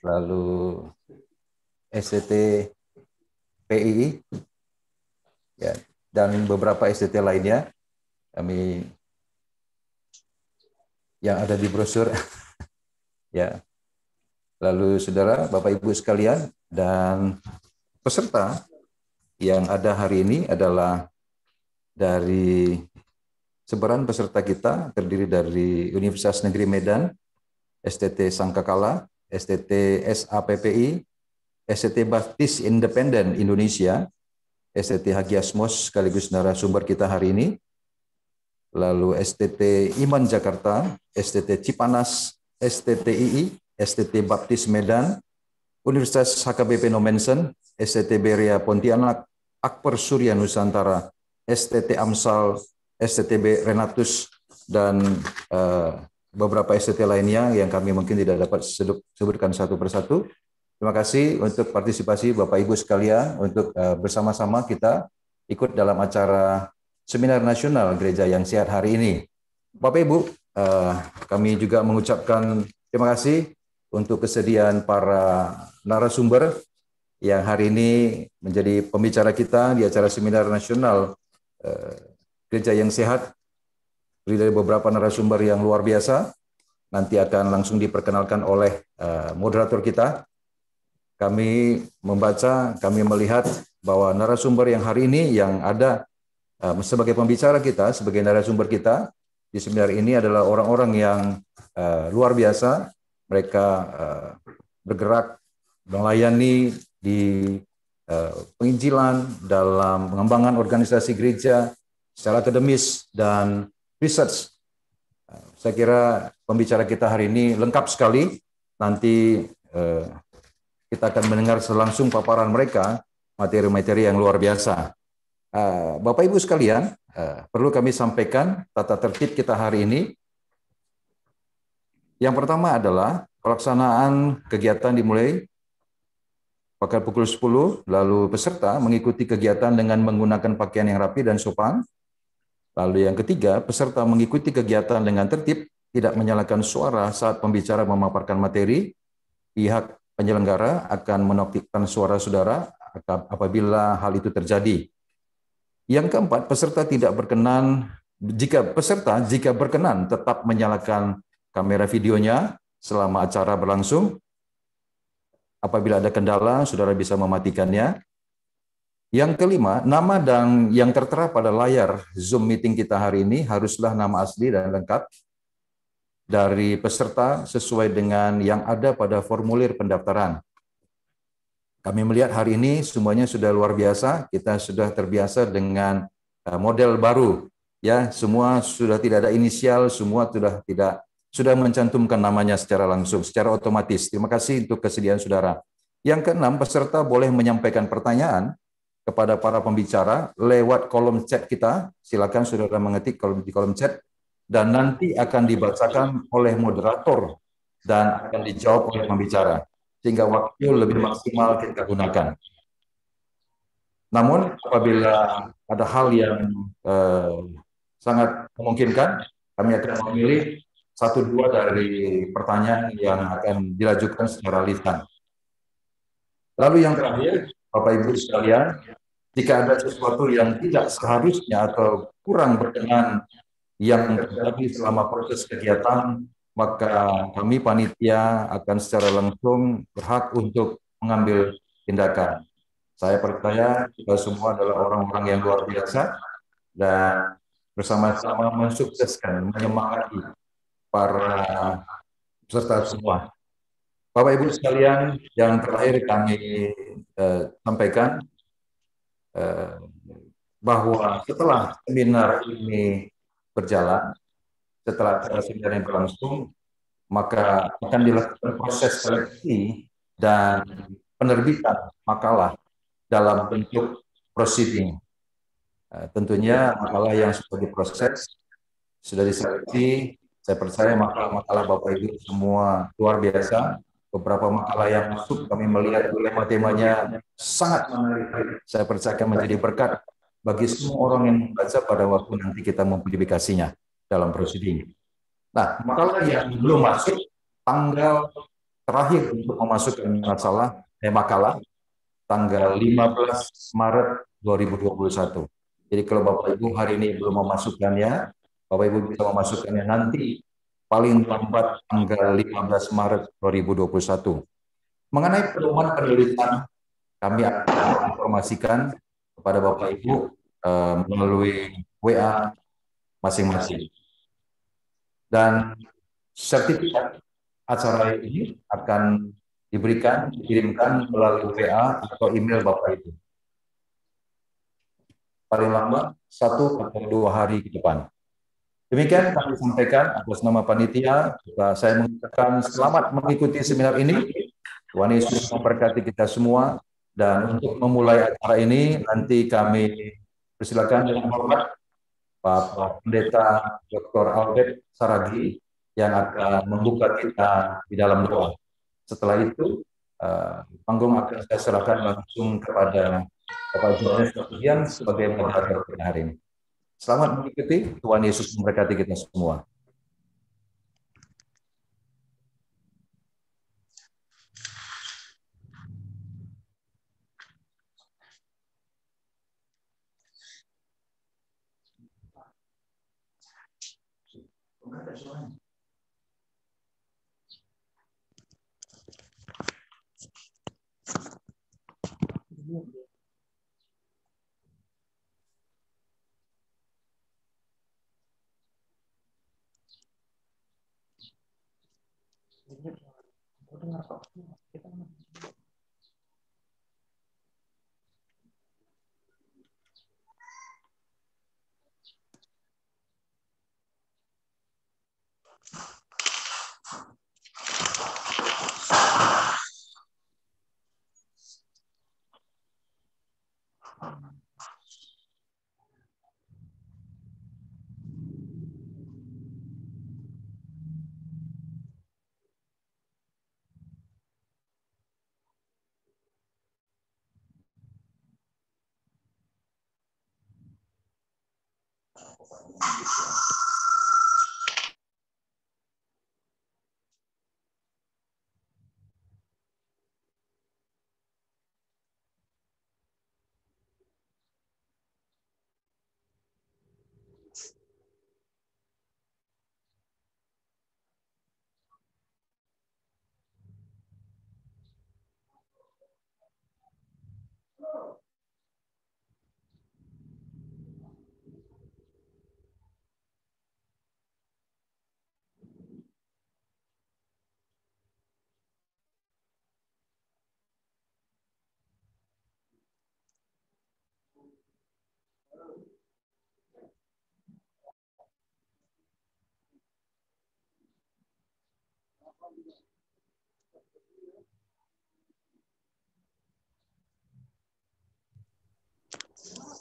lalu STT PII, ya, dan beberapa STT lainnya kami yang ada di brosur. Ya. Lalu saudara, Bapak Ibu sekalian, dan peserta yang ada hari ini adalah dari sebaran peserta kita terdiri dari Universitas Negeri Medan, STT Sangkakala, STT SAPPI, STT Baptis Independen Indonesia, STT Hagiasmos sekaligus narasumber kita hari ini, lalu STT Iman Jakarta, STT Cipanas, STTII, STT Baptis Medan, Universitas HKBP Nomensen, STT Beria Pontianak, Akper Surya Nusantara, STT Amsal, STTB Renatus, dan beberapa STT lainnya yang kami mungkin tidak dapat sebutkan satu persatu. Terima kasih untuk partisipasi Bapak Ibu sekalian untuk bersama-sama kita ikut dalam acara Seminar Nasional Gereja yang Sehat hari ini. Bapak Ibu, kami juga mengucapkan terima kasih untuk kesediaan para narasumber yang hari ini menjadi pembicara kita di acara Seminar Nasional Gereja yang Sehat. Dari beberapa narasumber yang luar biasa, nanti akan langsung diperkenalkan oleh moderator kita. Kami membaca, kami melihat bahwa narasumber yang hari ini yang ada sebagai pembicara kita, sebagai narasumber kita di seminar ini adalah orang-orang yang luar biasa. Mereka bergerak melayani di penginjilan, dalam pengembangan organisasi gereja secara akademis dan research. Saya kira pembicara kita hari ini lengkap sekali. Nanti kita akan mendengar langsung paparan mereka, materi-materi yang luar biasa. Bapak Ibu sekalian, perlu kami sampaikan tata tertib kita hari ini. Yang pertama adalah pelaksanaan kegiatan dimulai pada pukul 10, lalu peserta mengikuti kegiatan dengan menggunakan pakaian yang rapi dan sopan. Lalu yang ketiga, peserta mengikuti kegiatan dengan tertib, tidak menyalakan suara saat pembicara memaparkan materi. Pihak penyelenggara akan menonaktifkan suara saudara apabila hal itu terjadi. Yang keempat, peserta jika berkenan tetap menyalakan kamera videonya selama acara berlangsung. Apabila ada kendala, saudara bisa mematikannya. Yang kelima, nama dan yang tertera pada layar Zoom meeting kita hari ini haruslah nama asli dan lengkap dari peserta sesuai dengan yang ada pada formulir pendaftaran. Kami melihat hari ini semuanya sudah luar biasa, kita sudah terbiasa dengan model baru. Ya, semua sudah tidak ada inisial, semua sudah mencantumkan namanya secara langsung, secara otomatis. Terima kasih untuk kesediaan saudara. Yang keenam, peserta boleh menyampaikan pertanyaan kepada para pembicara lewat kolom chat kita. Silakan saudara mengetik di kolom chat dan nanti akan dibacakan oleh moderator dan akan dijawab oleh pembicara sehingga waktu lebih maksimal kita gunakan. Namun apabila ada hal yang sangat memungkinkan, kami akan memilih 1-2 dari pertanyaan yang akan diajukan secara lisan. Lalu yang terakhir, Bapak Ibu sekalian, jika ada sesuatu yang tidak seharusnya atau kurang berkenan yang terjadi selama proses kegiatan, maka kami panitia akan secara langsung berhak untuk mengambil tindakan. Saya percaya kita semua adalah orang-orang yang luar biasa dan bersama-sama mensukseskan, menyemangati para peserta semua. Bapak Ibu sekalian, yang terakhir kami sampaikan bahwa setelah seminar ini berjalan, setelah acara seminar ini berlangsung, maka akan dilakukan proses seleksi dan penerbitan makalah dalam bentuk proceeding. Tentunya makalah yang sudah diproses, sudah diseleksi. Saya percaya makalah Bapak Ibu semua luar biasa. Beberapa makalah yang masuk kami melihat tema-temanya sangat menarik. Saya percaya akan menjadi berkat bagi semua orang yang membaca pada waktu nanti kita mempublikasinya dalam proceeding. Nah, makalah yang belum masuk tanggal terakhir untuk memasukkan makalah tanggal 15 Maret 2021. Jadi kalau Bapak Ibu hari ini belum memasukkannya, Bapak Ibu bisa memasukkannya nanti paling lambat tanggal 15 Maret 2021. Mengenai pedoman penulisan, kami akan informasikan kepada Bapak Ibu melalui WA masing-masing. Dan sertifikat acara ini akan dikirimkan melalui WA atau email Bapak Ibu. Paling lama 1 atau 2 hari ke depan. Demikian kami sampaikan atas nama panitia. Saya mengucapkan selamat mengikuti seminar ini. Tuhan Yesus memberkati kita semua. Dan untuk memulai acara ini, nanti kami persilakan dengan hormat Pak Pendeta Dr. Albert Saragi yang akan membuka kita di dalam doa. Setelah itu, panggung akan saya serahkan langsung kepada Bapak Johannes Sofian sebagai moderator pada hari ini. Selamat mengikuti, Tuhan Yesus memberkati kita semua.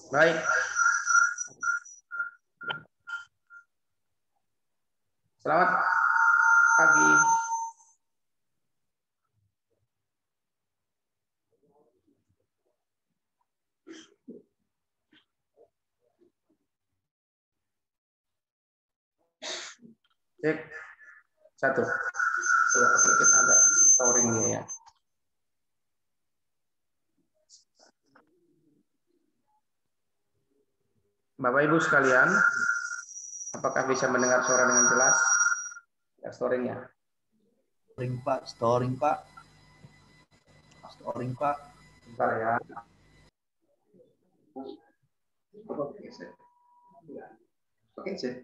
Baik. Selamat pagi. Cek. 1. Sedikit agak storing dia ya. Bapak Ibu sekalian, apakah bisa mendengar suara dengan jelas? Ya, storingnya. Storing Pak. Bentar ya. Oke, sih.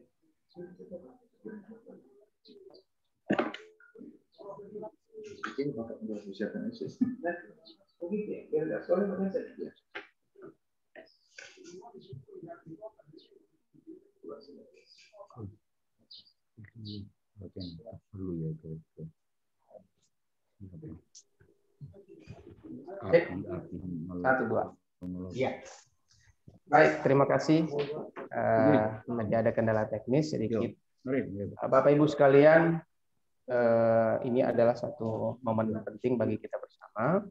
Cek. 1, 2. Iya. Baik, terima kasih. Masih ada kendala teknis sedikit. Bapak Ibu sekalian, ini adalah satu momen penting bagi kita bersama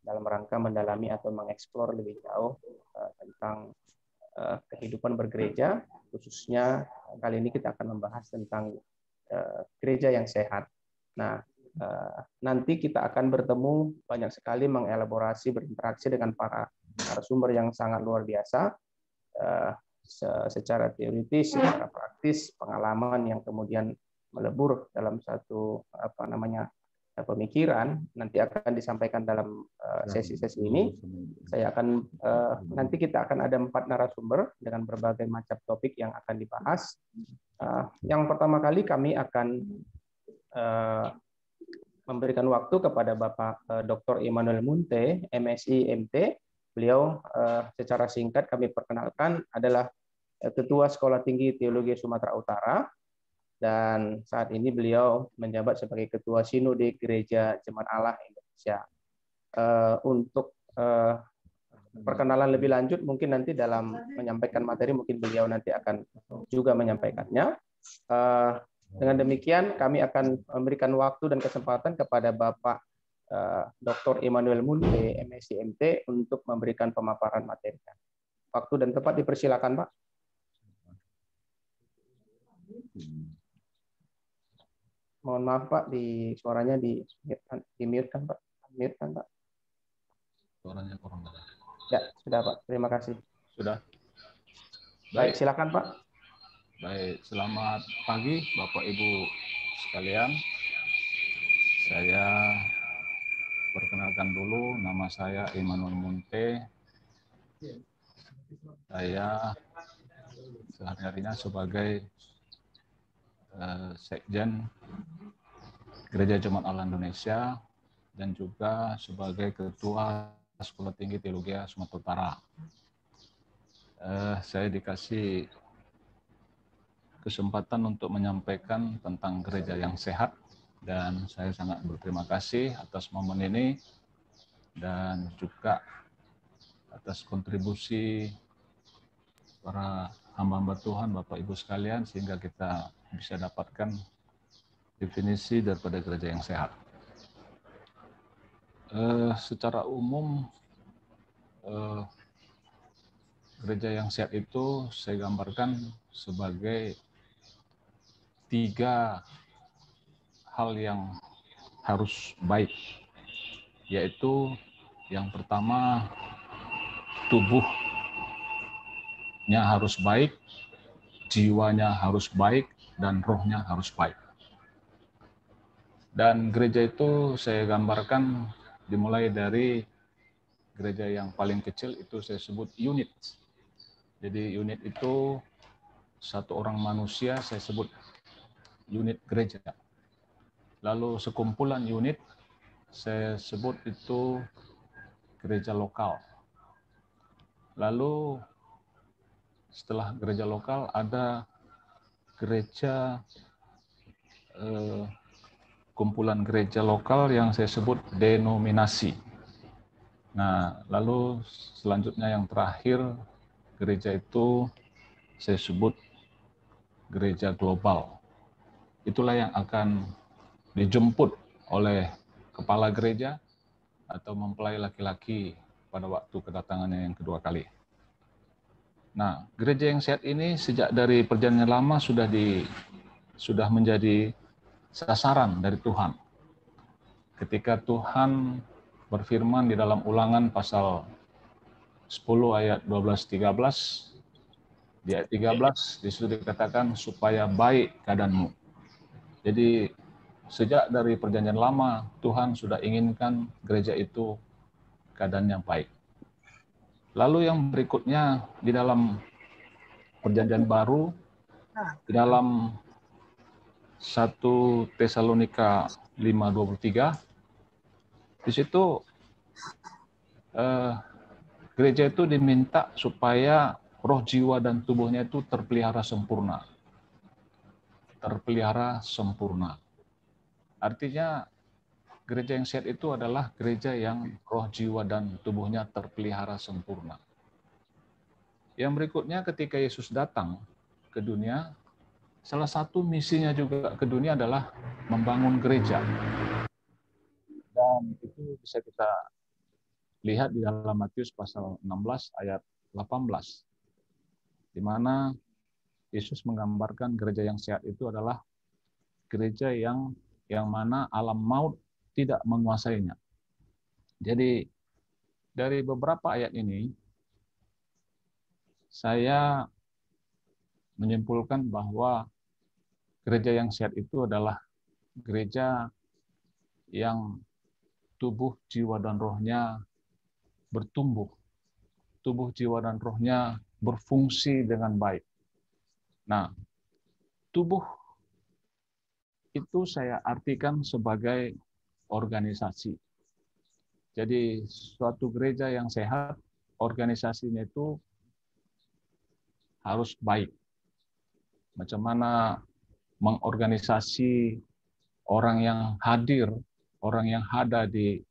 dalam rangka mendalami atau mengeksplor lebih jauh tentang kehidupan bergereja, khususnya kali ini kita akan membahas tentang gereja yang sehat. Nah, nanti kita akan bertemu banyak sekali mengelaborasi, berinteraksi dengan para narasumber yang sangat luar biasa, secara teoritis, secara praktis, pengalaman yang kemudian melebur dalam satu pemikiran nanti akan disampaikan dalam sesi-sesi ini. Nanti kita akan ada 4 narasumber dengan berbagai macam topik yang akan dibahas. Yang pertama kali kami akan memberikan waktu kepada Bapak Dr. Immanuel Munte, MSI MT. Beliau secara singkat kami perkenalkan adalah Ketua Sekolah Tinggi Teologi Sumatera Utara, dan saat ini beliau menjabat sebagai Ketua Sinode Gereja Jemaat Allah Indonesia. Untuk perkenalan lebih lanjut mungkin nanti dalam menyampaikan materi mungkin beliau nanti akan juga menyampaikannya. Dengan demikian kami akan memberikan waktu dan kesempatan kepada Bapak Dr. Immanuel Munte, MSc MT, untuk memberikan pemaparan materinya. Waktu dan tempat dipersilakan, Pak. Mohon maaf Pak, suaranya di mute kan Pak? Mute kan Pak? Suaranya kurang. Ya, sudah Pak. Terima kasih. Sudah. Baik, silakan Pak. Baik, selamat pagi Bapak Ibu sekalian. Saya perkenalkan dulu, nama saya Immanuel Munte. Saya sehari-harinya sebagai Sekjen Gereja Jemaat Allah Indonesia dan juga sebagai Ketua Sekolah Tinggi Teologi Sumatera Utara. Saya dikasih kesempatan untuk menyampaikan tentang gereja yang sehat, dan saya sangat berterima kasih atas momen ini dan juga atas kontribusi para hamba-hamba Tuhan, Bapak Ibu sekalian, sehingga kita bisa dapatkan definisi daripada gereja yang sehat. Secara umum, gereja yang sehat itu saya gambarkan sebagai 3 hal yang harus baik, yaitu yang pertama, tubuhnya harus baik, jiwanya harus baik, dan rohnya harus baik. Dan gereja itu saya gambarkan dimulai dari gereja yang paling kecil, itu saya sebut unit. Jadi unit itu satu orang manusia, saya sebut unit gereja. Lalu sekumpulan unit, saya sebut itu gereja lokal. Lalu setelah gereja lokal ada gereja kumpulan gereja lokal yang saya sebut denominasi. Nah, lalu selanjutnya yang terakhir, gereja itu saya sebut gereja global. Itulah yang akan dijemput oleh kepala gereja atau mempelai laki-laki pada waktu kedatangannya yang kedua kali. Nah, gereja yang sehat ini sejak dari perjanjian lama sudah menjadi sasaran dari Tuhan. Ketika Tuhan berfirman di dalam Ulangan pasal 10 ayat 12-13, di ayat 13 disitu dikatakan supaya baik keadaanmu. Jadi sejak dari perjanjian lama Tuhan sudah inginkan gereja itu keadaan yang baik. Lalu yang berikutnya di dalam perjanjian baru, di dalam 1 Tesalonika 5:23, di situ gereja itu diminta supaya roh, jiwa, dan tubuhnya itu terpelihara sempurna. Terpelihara sempurna. Artinya gereja yang sehat itu adalah gereja yang roh, jiwa, dan tubuhnya terpelihara sempurna. Yang berikutnya, ketika Yesus datang ke dunia, salah satu misinya juga ke dunia adalah membangun gereja. Dan itu bisa kita lihat di dalam Matius pasal 16 ayat 18. Di mana Yesus menggambarkan gereja yang sehat itu adalah gereja yang yang mana alam maut tidak menguasainya. Jadi dari beberapa ayat ini saya menyimpulkan bahwa gereja yang sehat itu adalah gereja yang tubuh, jiwa, dan rohnya bertumbuh. Tubuh, jiwa, dan rohnya berfungsi dengan baik. Nah, tubuh itu saya artikan sebagai organisasi. Jadi suatu gereja yang sehat, organisasinya itu harus baik. Macam mana mengorganisasi orang yang hadir, orang yang ada di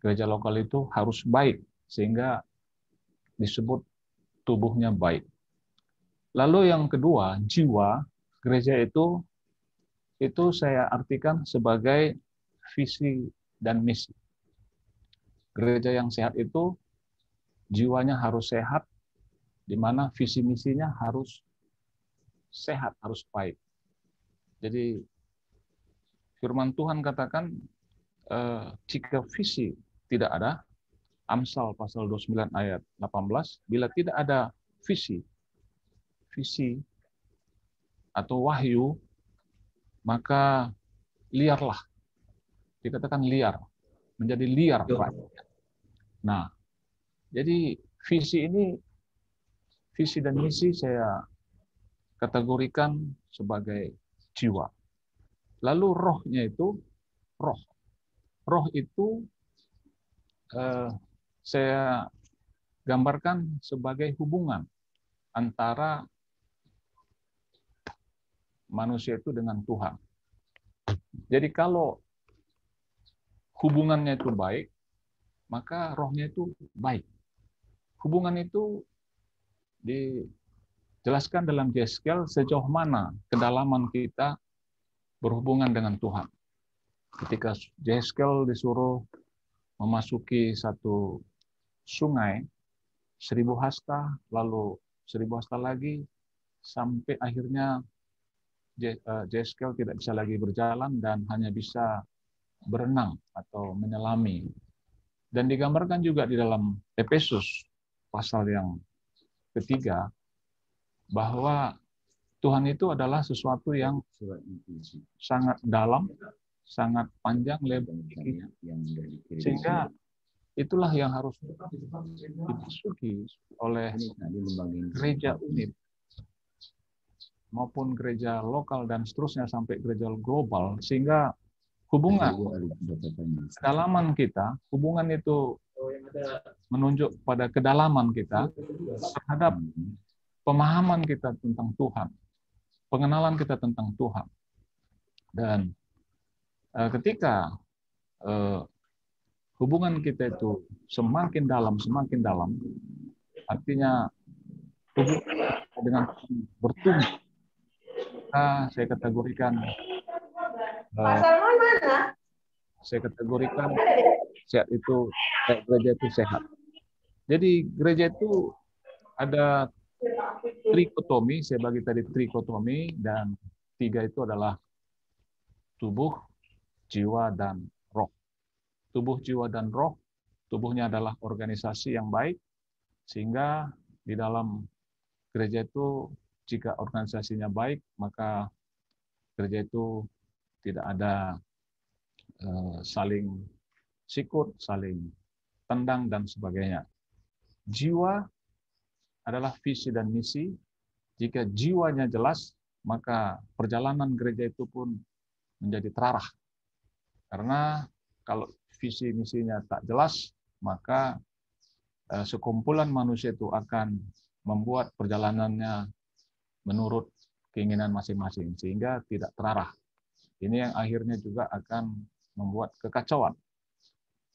gereja lokal itu harus baik, sehingga disebut tubuhnya baik. Lalu yang kedua, jiwa gereja itu saya artikan sebagai visi dan misi. Gereja yang sehat itu jiwanya harus sehat, di mana visi misinya harus sehat, harus baik. Jadi firman Tuhan katakan jika visi tidak ada, Amsal pasal 29 ayat 18, bila tidak ada visi atau wahyu, maka liarlah. Dikatakan liar, menjadi liar. Nah, jadi visi dan misi saya kategorikan sebagai jiwa. Lalu rohnya itu, roh itu saya gambarkan sebagai hubungan antara manusia itu dengan Tuhan. Jadi kalau hubungannya itu baik, maka rohnya itu baik. Hubungan itu dijelaskan dalam Yeskel sejauh mana kedalaman kita berhubungan dengan Tuhan. Ketika Yeskel disuruh memasuki satu sungai, 1000 hasta, lalu 1000 hasta lagi, sampai akhirnya Yeskel tidak bisa lagi berjalan dan hanya bisa berenang atau menyelami. Dan digambarkan juga di dalam Efesus pasal yang ketiga, bahwa Tuhan itu adalah sesuatu yang sangat dalam, sangat panjang lebar, sehingga itulah yang harus dimasuki oleh gereja unit maupun gereja lokal dan seterusnya sampai gereja global, sehingga hubungan kedalaman kita, hubungan itu menunjuk pada kedalaman kita terhadap pemahaman kita tentang Tuhan, pengenalan kita tentang Tuhan. Dan ketika hubungan kita itu semakin dalam, artinya tubuh dengan bertumbuh, saya kategorikan sehat itu, gereja itu sehat. Jadi gereja itu ada trikotomi, saya bagi tadi trikotomi, dan 3 itu adalah tubuh, jiwa, dan roh. Tubuh, jiwa, dan roh, tubuhnya adalah organisasi yang baik, sehingga di dalam gereja itu jika organisasinya baik, maka gereja itu tidak ada saling sikut, saling tendang, dan sebagainya. Jiwa adalah visi dan misi. Jika jiwanya jelas, maka perjalanan gereja itu pun menjadi terarah. Karena kalau visi misinya tak jelas, maka sekumpulan manusia itu akan membuat perjalanannya menurut keinginan masing-masing, sehingga tidak terarah. Ini yang akhirnya juga akan membuat kekacauan.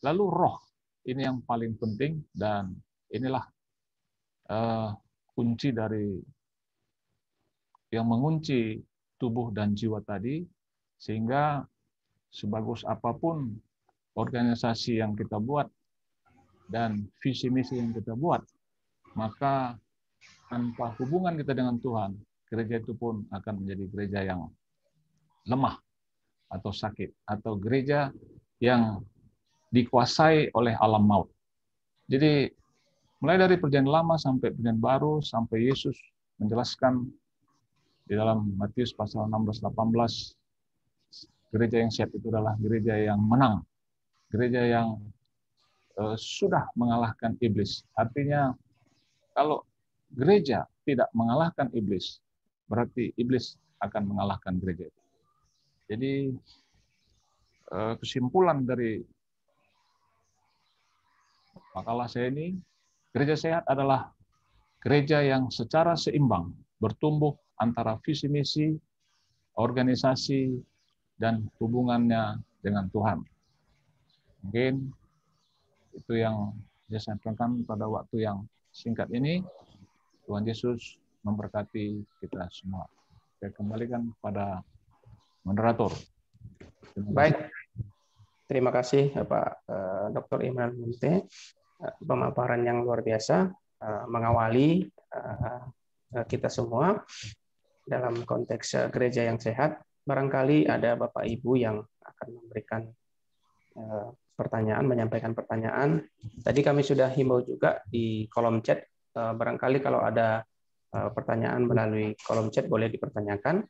Lalu roh, ini yang paling penting, dan inilah kunci dari yang mengunci tubuh dan jiwa tadi, sehingga sebagus apapun organisasi yang kita buat dan visi misi yang kita buat, maka tanpa hubungan kita dengan Tuhan, gereja itu pun akan menjadi gereja yang lemah atau sakit, atau gereja yang dikuasai oleh alam maut. Jadi mulai dari perjanjian lama sampai perjanjian baru, sampai Yesus menjelaskan di dalam Matius pasal 16-18, gereja yang siap itu adalah gereja yang menang, gereja yang sudah mengalahkan iblis. Artinya kalau gereja tidak mengalahkan iblis, berarti iblis akan mengalahkan gereja itu. Jadi kesimpulan dari makalah saya ini, gereja sehat adalah gereja yang secara seimbang bertumbuh antara visi misi, organisasi, dan hubungannya dengan Tuhan. Mungkin itu yang saya sampaikan pada waktu yang singkat ini. Tuhan Yesus memberkati kita semua. Saya kembalikan pada moderator. Baik, terima kasih Pak Dr. Imran Munte, pemaparan yang luar biasa mengawali kita semua dalam konteks gereja yang sehat. Barangkali ada Bapak Ibu yang akan memberikan pertanyaan, menyampaikan pertanyaan. Tadi kami sudah himbau juga di kolom chat. Barangkali kalau ada pertanyaan melalui kolom chat boleh dipertanyakan.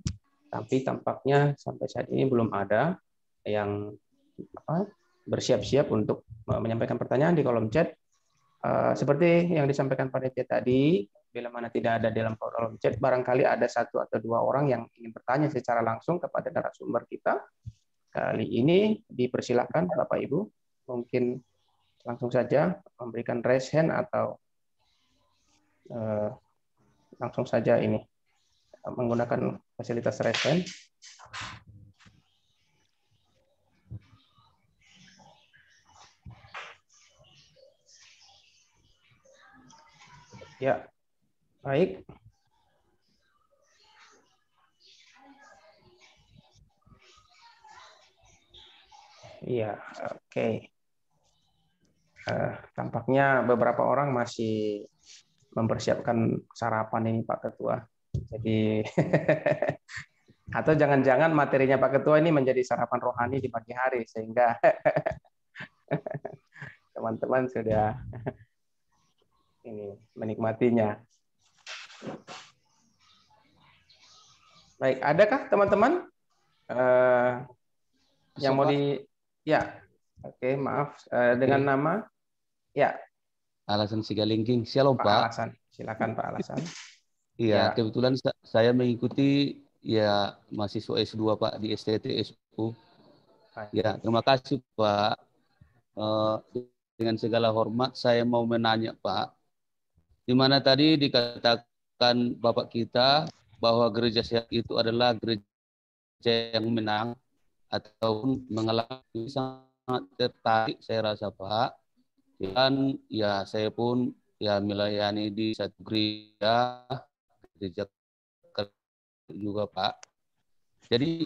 Tapi tampaknya sampai saat ini belum ada yang bersiap-siap untuk menyampaikan pertanyaan di kolom chat. Seperti yang disampaikan Pak Dece tadi, bila mana tidak ada dalam kolom chat, barangkali ada 1 atau 2 orang yang ingin bertanya secara langsung kepada narasumber kita. Kali ini dipersilakan Bapak Ibu, mungkin langsung saja memberikan raise hand atau langsung saja ini menggunakan fasilitas raise hand. Ya, baik. Iya, oke. Tampaknya beberapa orang masih mempersiapkan sarapan ini Pak Ketua. Jadi atau jangan-jangan materinya Pak Ketua ini menjadi sarapan rohani di pagi hari sehingga teman-teman sudah ini menikmatinya. Baik, adakah teman-teman yang mau ya, oke, maaf dengan nama ya. Alasan Sigalingging. Shalom Pak. Alasan, silakan Pak Alasan. Iya, kebetulan saya mengikuti ya mahasiswa S2 Pak di STTSU. Ya, terima kasih Pak. Dengan segala hormat saya mau menanya Pak, di mana tadi dikatakan Bapak kita bahwa gereja sehat itu adalah gereja yang menang atau mengalami, sangat tertarik saya rasa Pak. Dan ya saya pun ya melayani di satu gereja juga Pak. Jadi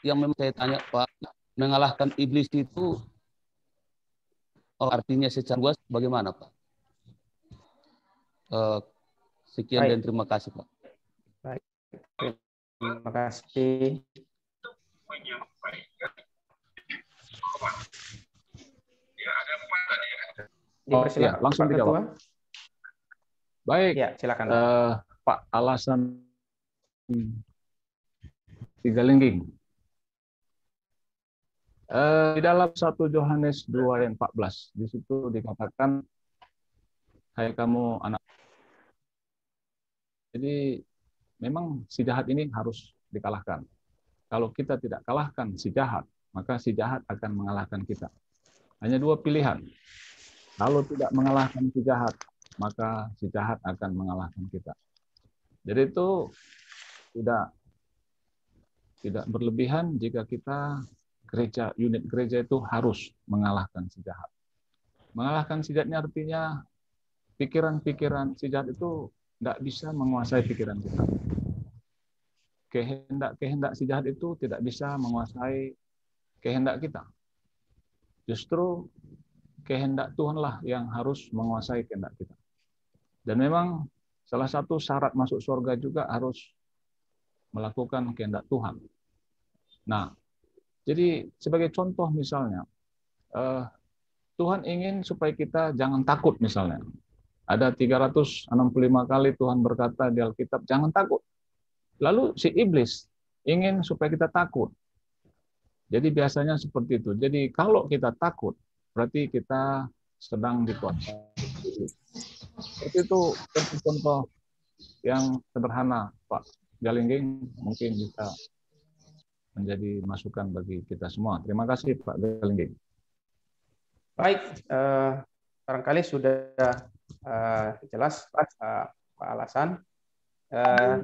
yang memang saya tanya Pak, mengalahkan iblis itu artinya secara luas bagaimana Pak? Sekian dan terima kasih Pak. Baik. Terima kasih. Ya, langsung dijawab. Baik. Ya, silakan. Pak Alasan Sigalingging. Di dalam 1 Yohanes 2 ayat 14, di situ dikatakan, hai kamu anak. Jadi memang si jahat ini harus dikalahkan. Kalau kita tidak kalahkan si jahat, maka si jahat akan mengalahkan kita. Hanya 2 pilihan. Kalau tidak mengalahkan si jahat, maka si jahat akan mengalahkan kita. Jadi itu tidak berlebihan jika kita unit gereja itu harus mengalahkan si jahat. Mengalahkan si jahat ini artinya pikiran-pikiran si jahat itu tidak bisa menguasai pikiran kita. Kehendak si jahat itu tidak bisa menguasai kehendak kita. Justru kehendak Tuhanlah yang harus menguasai kehendak kita. Dan memang salah satu syarat masuk surga juga harus melakukan kehendak Tuhan. Nah, Jadi sebagai contoh misalnya, Tuhan ingin supaya kita jangan takut misalnya. Ada 365 kali Tuhan berkata di Alkitab, jangan takut. Lalu si iblis ingin supaya kita takut. Jadi biasanya seperti itu. Jadi kalau kita takut, berarti kita sedang dikuasai. Seperti itu contoh yang sederhana, Pak Galingging, mungkin bisa menjadi masukan bagi kita semua. Terima kasih, Pak Galingging. Baik, barangkali sudah jelas Pak Alasan.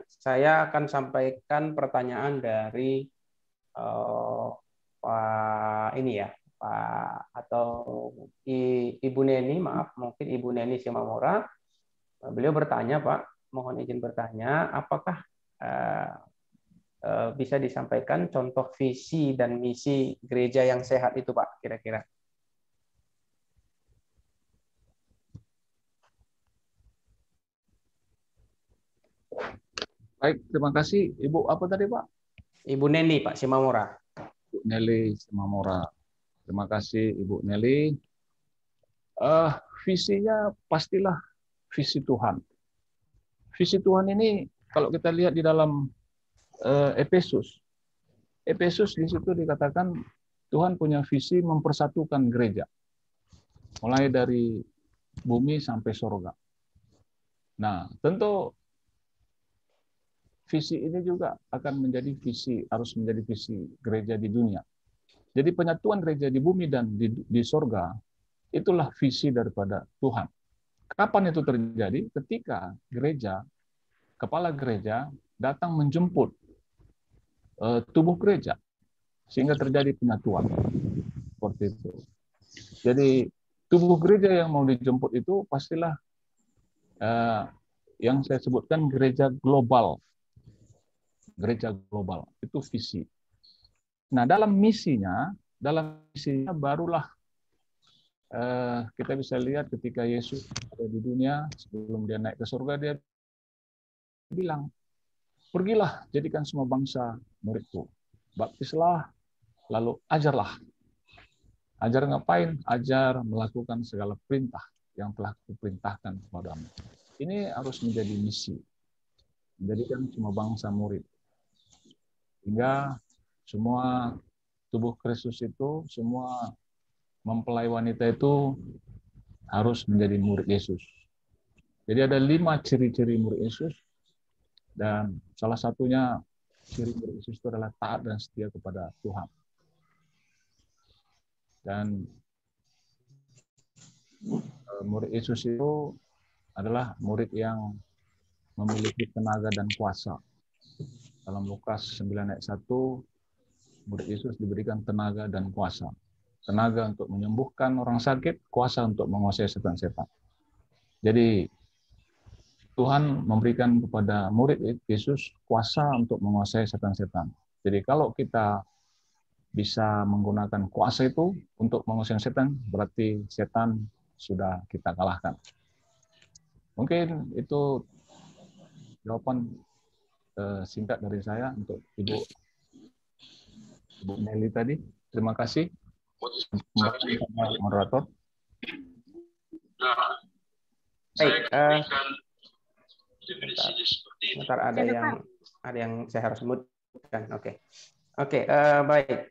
Saya akan sampaikan pertanyaan dari Pak ini ya, Pak atau Ibu Neni, maaf, mungkin Ibu Neni Simamora. Beliau bertanya, Pak, mohon izin bertanya, apakah bisa disampaikan contoh visi dan misi gereja yang sehat itu, Pak, kira-kira? Baik, terima kasih. Ibu apa tadi, Pak? Ibu Neni, Pak Simamora. Ibu Nelly Simamora. Terima kasih, Ibu Nelly. Visinya pastilah visi Tuhan. Visi Tuhan ini kalau kita lihat di dalam Efesus di situ dikatakan Tuhan punya visi mempersatukan gereja, mulai dari bumi sampai surga. Nah, tentu visi ini juga akan harus menjadi visi gereja di dunia. Jadi penyatuan gereja di bumi dan di surga, itulah visi daripada Tuhan. Kapan itu terjadi? Ketika kepala gereja datang menjemput tubuh gereja, sehingga terjadi penyatuan. Seperti itu. Jadi tubuh gereja yang mau dijemput itu pastilah yang saya sebutkan gereja global. Gereja global, itu visi. Nah, dalam misinya barulah kita bisa lihat ketika Yesus ada di dunia, sebelum dia naik ke surga, dia bilang, pergilah, jadikan semua bangsa muridku. Baptislah, lalu ajarlah. Ajar ngapain? Ajar melakukan segala perintah yang telah kuperintahkan kepadamu. Ini harus menjadi misi. Menjadikan semua bangsa murid. Hingga semua tubuh Kristus itu, semua mempelai wanita itu harus menjadi murid Yesus. Jadi ada 5 ciri-ciri murid Yesus, dan salah satunya ciri murid Yesus itu adalah taat dan setia kepada Tuhan. Dan murid Yesus itu adalah murid yang memiliki tenaga dan kuasa. Dalam Lukas 9 ayat 1, murid Yesus diberikan tenaga dan kuasa. Tenaga untuk menyembuhkan orang sakit, kuasa untuk menguasai setan-setan. Jadi Tuhan memberikan kepada murid Yesus kuasa untuk menguasai setan-setan. Jadi kalau kita bisa menggunakan kuasa itu untuk menguasai setan, berarti setan sudah kita kalahkan. Mungkin itu jawaban singkat dari saya untuk Ibu Nelly tadi. Terima kasih. Moderator. Baik, sebentar ada yang saya harus sebutkan. Oke, baik.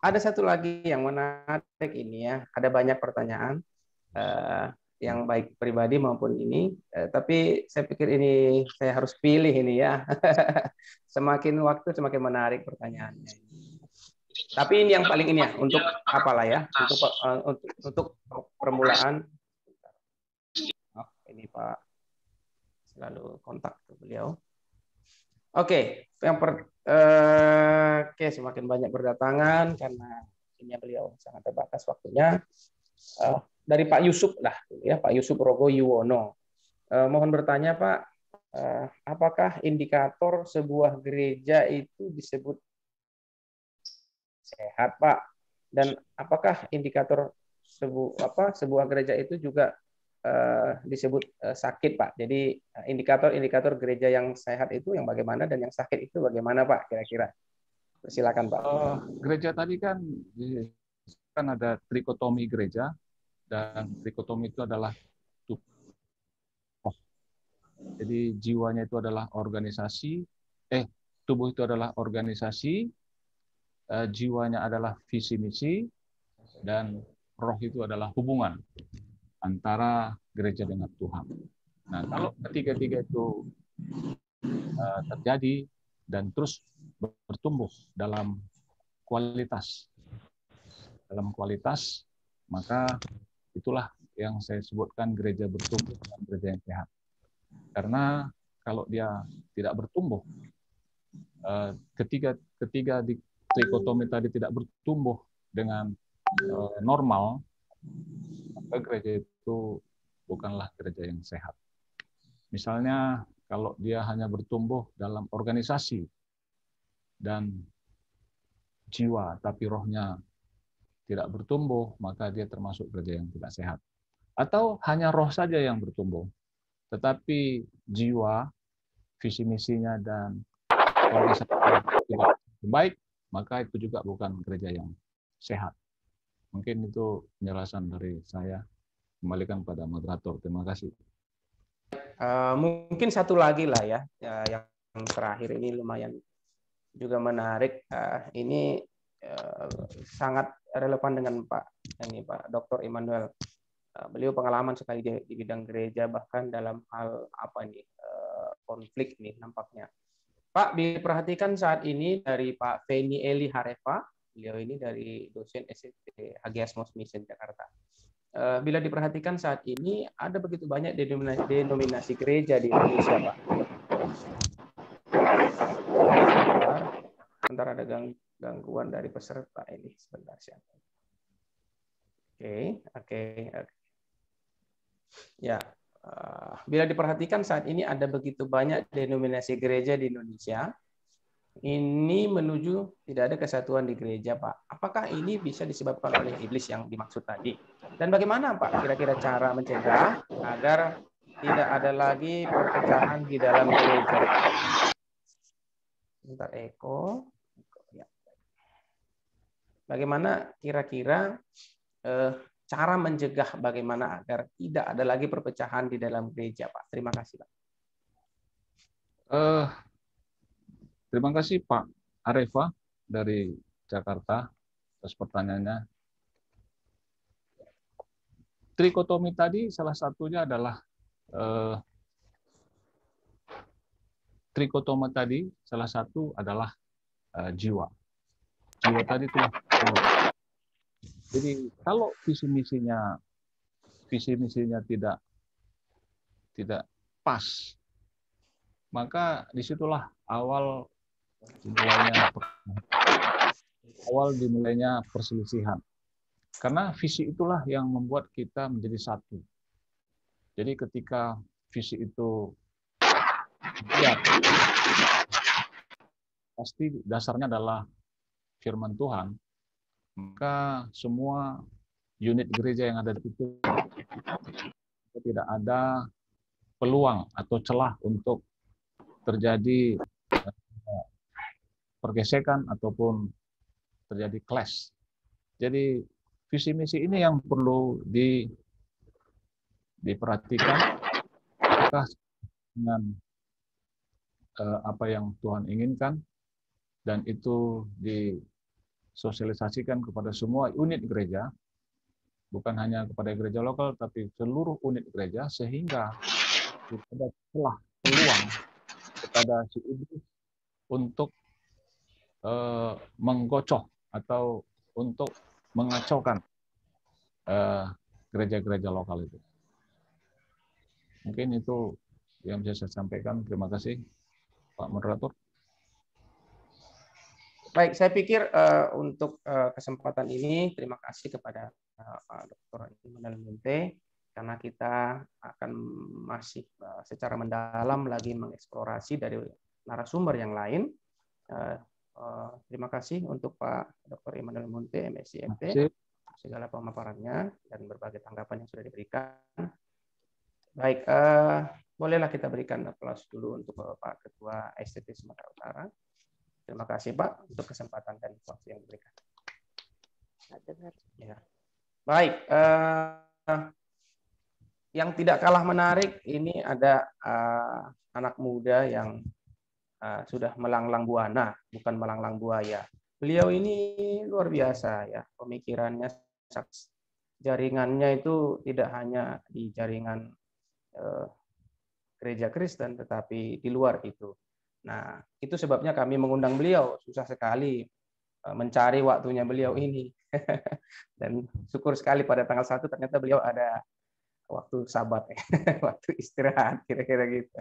Ada satu lagi yang menarik ini ya. Ada banyak pertanyaan yang baik pribadi maupun ini, tapi saya pikir ini saya harus pilih ini ya. Semakin waktu semakin menarik pertanyaannya. Tapi ini yang paling ini ya, untuk apalah ya, untuk permulaan. Oh, ini Pak selalu kontak ke beliau. Oke, semakin banyak berdatangan karena ini beliau sangat terbatas waktunya. Dari Pak Yusuf lah, ya Pak Yusuf Rogo Yuwono. Mohon bertanya Pak, apakah indikator sebuah gereja itu disebut sehat Pak? Dan apakah indikator sebuah gereja itu juga disebut sakit Pak? Jadi indikator-indikator gereja yang sehat itu yang bagaimana dan yang sakit itu bagaimana Pak kira-kira? Silakan Pak. Gereja tadi kan ada trikotomi gereja, dan trikotomi itu adalah tubuh. Jadi jiwanya itu adalah organisasi, tubuh itu adalah organisasi, jiwanya adalah visi misi, dan roh itu adalah hubungan antara gereja dengan Tuhan. Nah, kalau ketiga-tiga itu terjadi dan terus bertumbuh dalam kualitas, maka itulah yang saya sebutkan gereja bertumbuh dan gereja yang sehat. Karena kalau dia tidak bertumbuh, ketiga di trikotomi tadi tidak bertumbuh dengan normal, maka gereja itu bukanlah gereja yang sehat. Misalnya kalau dia hanya bertumbuh dalam organisasi dan jiwa, tapi rohnya tidak bertumbuh, maka dia termasuk gereja yang tidak sehat. Atau hanya roh saja yang bertumbuh, tetapi jiwa, visi misinya, dan organisasi tidak baik, maka itu juga bukan gereja yang sehat. Mungkin itu penjelasan dari saya. Kembalikan pada moderator. Terima kasih. Mungkin satu lagi lah ya, yang terakhir ini lumayan juga menarik. Ini sangat relevan dengan Pak Dr. Immanuel. Beliau pengalaman sekali di bidang gereja, bahkan dalam hal konflik nih nampaknya. Pak, diperhatikan saat ini dari Pak Feni Eli Harefa, beliau ini dari dosen SMT Hagiasmos Mission Jakarta. Bila diperhatikan saat ini ada begitu banyak denominasi gereja di Indonesia, Pak. Sebentar ada gangguan dari peserta ini, sebentar siapa. Oke. Ya, bila diperhatikan saat ini ada begitu banyak denominasi gereja di Indonesia. Ini menuju tidak ada kesatuan di gereja, Pak. Apakah ini bisa disebabkan oleh iblis yang dimaksud tadi? Dan bagaimana, Pak, kira-kira cara mencegah agar tidak ada lagi perpecahan di dalam gereja? Bentar, Eko. Ya. Bagaimana kira-kira cara mencegah bagaimana agar tidak ada lagi perpecahan di dalam gereja, Pak? Terima kasih, Pak. Terima kasih Pak Arefa dari Jakarta atas pertanyaannya. Trikotomi tadi salah satunya adalah jiwa. Jiwa tadi itu. Jadi kalau visi misinya tidak pas, maka disitulah awal dimulainya perselisihan. Karena visi itulah yang membuat kita menjadi satu. Jadi ketika visi itu pasti dasarnya adalah firman Tuhan, maka semua unit gereja yang ada di situ tidak ada peluang atau celah untuk terjadi pergesekan ataupun terjadi clash. Jadi visi misi ini yang perlu diperhatikan apakah dengan apa yang Tuhan inginkan, dan itu disosialisasikan kepada semua unit gereja, bukan hanya kepada gereja lokal, tapi seluruh unit gereja, sehingga ada celah peluang kepada si iblis untuk menggocoh atau untuk mengacaukan gereja-gereja lokal itu. Mungkin itu yang bisa saya sampaikan. Terima kasih, Pak Moderator. Baik, saya pikir untuk kesempatan ini terima kasih kepada Pak Dr. Immanuel Munte, karena kita akan masih secara mendalam lagi mengeksplorasi dari narasumber yang lain. Terima kasih untuk Pak Dr. Immanuel Munte, MSc MT, segala pemaparannya dan berbagai tanggapan yang sudah diberikan. Baik, bolehlah kita berikan aplaus dulu untuk Pak Ketua STT Sumatera Utara. Terima kasih Pak untuk kesempatan dan waktu yang diberikan. Ya. Baik, yang tidak kalah menarik ini ada anak muda yang sudah melanglang buana, bukan melanglang buaya. Beliau ini luar biasa ya, pemikirannya, jaringannya itu tidak hanya di jaringan gereja Kristen, tetapi di luar itu. Nah, itu sebabnya kami mengundang beliau. Susah sekali mencari waktunya beliau ini. Dan syukur sekali pada tanggal 1 ternyata beliau ada waktu sabat, waktu istirahat, kira-kira gitu.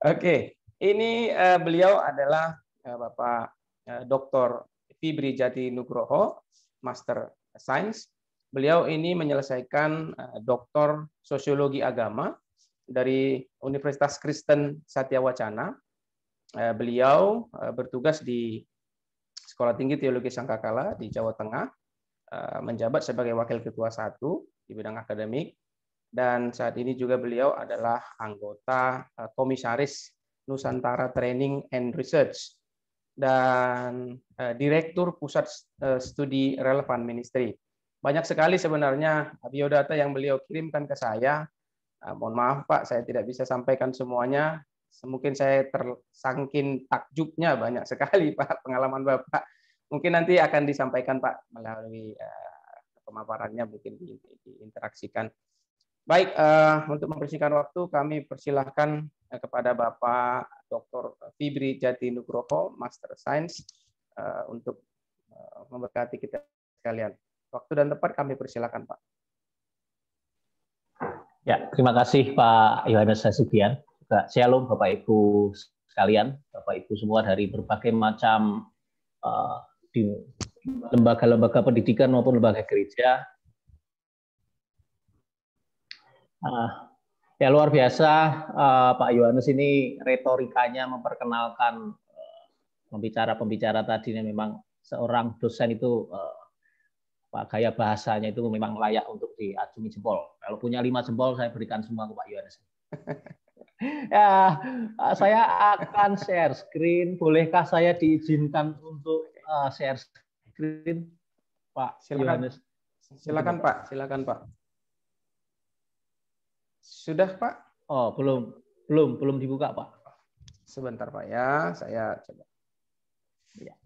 Oke, ini beliau adalah Bapak Dr. Fibri Jati Nugroho, Master Science. Beliau ini menyelesaikan Doktor Sosiologi Agama dari Universitas Kristen Satya Wacana. Beliau bertugas di Sekolah Tinggi Teologi Sangkakala di Jawa Tengah, menjabat sebagai Wakil Ketua 1 di bidang akademik, dan saat ini juga beliau adalah anggota Komisaris Nusantara Training and Research dan Direktur Pusat Studi Relevan Ministry. Banyak sekali sebenarnya biodata yang beliau kirimkan ke saya. Mohon maaf Pak, saya tidak bisa sampaikan semuanya. Mungkin saya tersangkin takjubnya banyak sekali Pak pengalaman Bapak. Mungkin nanti akan disampaikan Pak melalui pemaparannya, mungkin diinteraksikan. Baik, untuk mempersingkat waktu kami persilahkan kepada Bapak Dr. Fibri Jati Nugroho, Master Science, untuk memberkati kita sekalian. Waktu dan tempat kami persilahkan Pak. Ya, terima kasih Pak Yohanes Hasibian. Shalom Bapak Ibu sekalian, Bapak Ibu semua dari berbagai macam di lembaga-lembaga pendidikan maupun lembaga gereja. Ya luar biasa Pak Yohanes ini retorikanya memperkenalkan pembicara-pembicara tadi yang memang seorang dosen itu gaya bahasanya itu memang layak untuk diacungi jempol. Kalau punya 5 jempol saya berikan semua ke Pak Yohanes. Ya, saya akan share screen. Bolehkah saya diizinkan untuk share screen, Pak Yohanes? Silakan Pak, silakan Pak. Sudah Pak? Oh, belum dibuka Pak. Sebentar Pak ya, saya coba. Ya.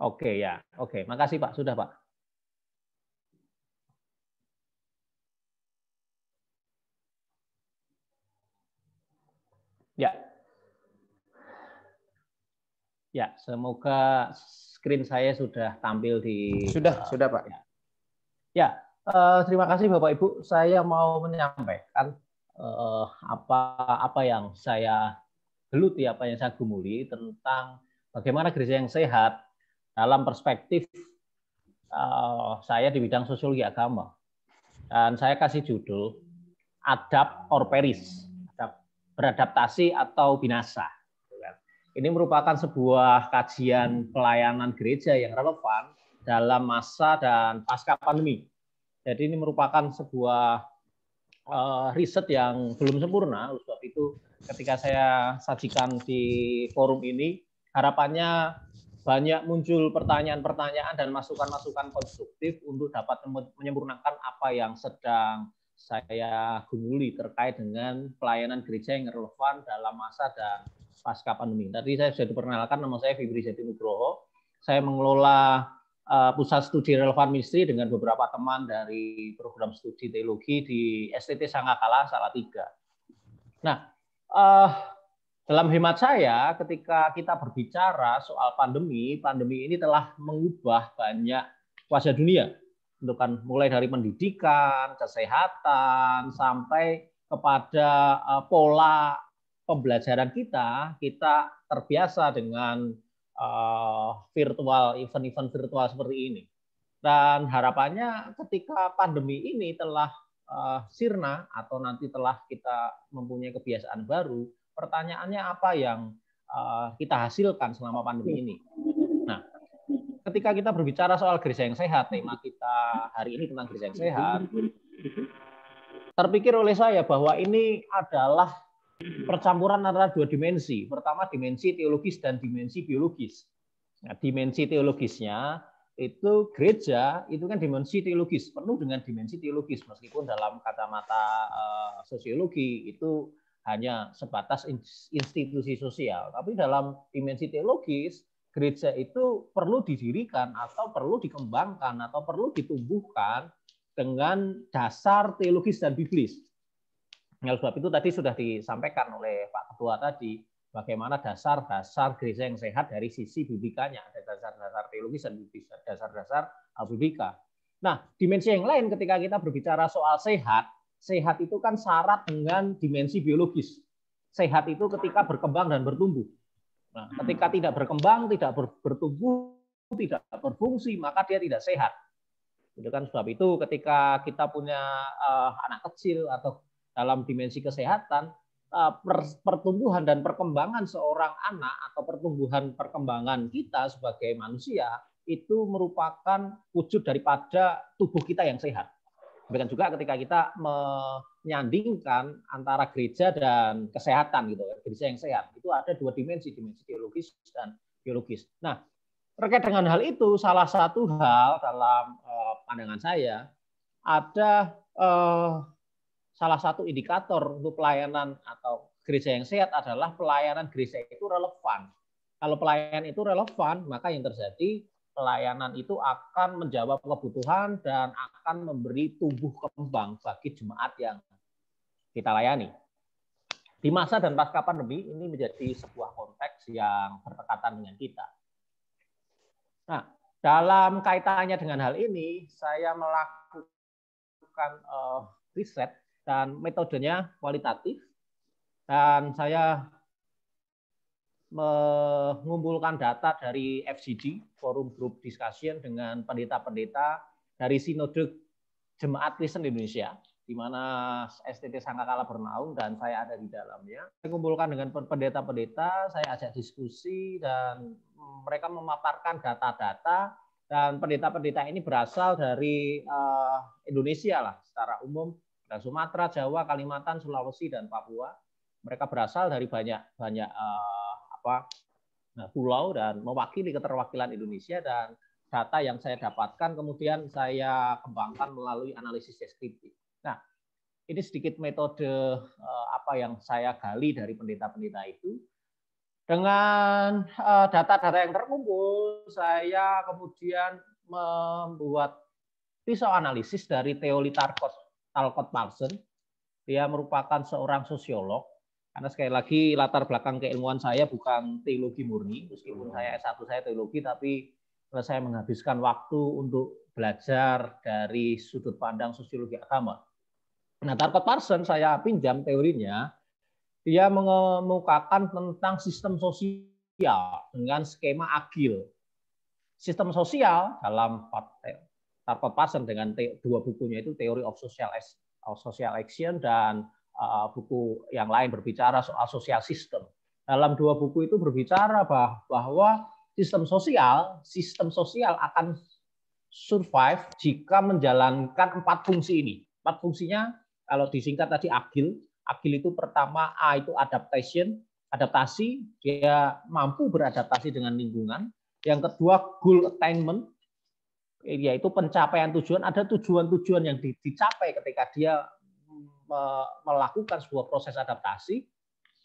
Oke ya, oke. Makasih Pak, sudah Pak. Ya. Ya, semoga screen saya sudah tampil di. Sudah Pak. Ya, terima kasih Bapak Ibu. Saya mau menyampaikan apa yang saya geluti, apa yang saya gumuli tentang bagaimana gereja yang sehat dalam perspektif saya di bidang sosiologi agama. Dan saya kasih judul Adapt or Perish, beradaptasi atau binasa. Ini merupakan sebuah kajian pelayanan gereja yang relevan dalam masa dan pasca pandemi. Jadi ini merupakan sebuah riset yang belum sempurna. Sebab itu ketika saya sajikan di forum ini, harapannya banyak muncul pertanyaan-pertanyaan dan masukan-masukan konstruktif untuk dapat menyempurnakan apa yang sedang saya gumuli terkait dengan pelayanan gereja yang relevan dalam masa dan pasca pandemi. Tadi saya sudah diperkenalkan, nama saya Fibri Jati Nugroho. Saya mengelola Pusat Studi Relevan Ministry dengan beberapa teman dari program studi teologi di STT Sangkakala Salatiga. Nah, dalam hemat saya, ketika kita berbicara soal pandemi ini telah mengubah banyak wajah dunia. Mulai dari pendidikan, kesehatan, sampai kepada pola pembelajaran kita terbiasa dengan virtual, event-event virtual seperti ini. Dan harapannya ketika pandemi ini telah sirna atau nanti telah kita mempunyai kebiasaan baru, pertanyaannya apa yang kita hasilkan selama pandemi ini? Nah, ketika kita berbicara soal gereja yang sehat, tema kita hari ini tentang gereja yang sehat, terpikir oleh saya bahwa ini adalah percampuran antara dua dimensi. Pertama, dimensi teologis dan dimensi biologis. Nah, dimensi teologisnya itu gereja itu kan dimensi teologis, penuh dengan dimensi teologis, meskipun dalam kacamata sosiologi itu hanya sebatas institusi sosial. Tapi dalam dimensi teologis, gereja itu perlu didirikan atau perlu dikembangkan atau perlu ditumbuhkan dengan dasar teologis dan biblis. Oleh sebab itu tadi sudah disampaikan oleh Pak Ketua tadi, bagaimana dasar-dasar gereja yang sehat dari sisi biblikanya, ada dasar-dasar teologis dan dasar-dasar biblika. Nah, dimensi yang lain ketika kita berbicara soal sehat, sehat itu kan syarat dengan dimensi biologis. Sehat itu ketika berkembang dan bertumbuh. Nah, ketika tidak berkembang, tidak bertumbuh, tidak berfungsi, maka dia tidak sehat. Itu kan sebab itu ketika kita punya anak kecil atau dalam dimensi kesehatan, pertumbuhan dan perkembangan seorang anak atau perkembangan kita sebagai manusia itu merupakan wujud daripada tubuh kita yang sehat. Demikian juga ketika kita menyandingkan antara gereja dan kesehatan gitu, gereja yang sehat itu ada dua dimensi, dimensi teologis dan biologis. Nah, terkait dengan hal itu, salah satu hal dalam pandangan saya ada salah satu indikator untuk pelayanan atau gereja yang sehat adalah pelayanan gereja itu relevan. Kalau pelayanan itu relevan, maka yang terjadi pelayanan itu akan menjawab kebutuhan dan akan memberi tumbuh kembang bagi jemaat yang kita layani. Di masa dan pasca pandemi ini menjadi sebuah konteks yang berdekatan dengan kita. Nah, dalam kaitannya dengan hal ini, saya melakukan riset dan metodenya kualitatif, dan saya mengumpulkan data dari FGD, Forum Group Discussion, dengan pendeta-pendeta dari Sinode Jemaat Kristen Indonesia, di mana STT Sangkakala bernaung dan saya ada di dalamnya. Saya kumpulkan dengan pendeta-pendeta, saya ajak diskusi, dan mereka memaparkan data-data, dan pendeta-pendeta ini berasal dari Indonesia lah secara umum, dari Sumatera, Jawa, Kalimantan, Sulawesi, dan Papua. Mereka berasal dari banyak pulau dan mewakili keterwakilan Indonesia, dan data yang saya dapatkan kemudian saya kembangkan melalui analisis deskriptif. Nah, ini sedikit metode apa yang saya gali dari pendeta-pendeta itu. Dengan data-data yang terkumpul, saya kemudian membuat pisau analisis dari teori Talcott Parsons. Dia merupakan seorang sosiolog. Karena sekali lagi latar belakang keilmuan saya bukan teologi murni, meskipun saya S1 saya teologi, tapi saya menghabiskan waktu untuk belajar dari sudut pandang sosiologi agama. Nah, Talcott Parsons saya pinjam teorinya, dia mengemukakan tentang sistem sosial dengan skema agil. Sistem sosial dalam Talcott Parsons dengan dua bukunya itu Theory of Social Action dan buku yang lain berbicara soal social system. Dalam dua buku itu berbicara bahwa sistem sosial akan survive jika menjalankan 4 fungsi ini. 4 fungsinya kalau disingkat tadi agil. Agil itu pertama A itu adaptasi, dia mampu beradaptasi dengan lingkungan. Yang kedua goal attainment, yaitu pencapaian tujuan. Ada tujuan-tujuan yang dicapai ketika dia melakukan sebuah proses adaptasi.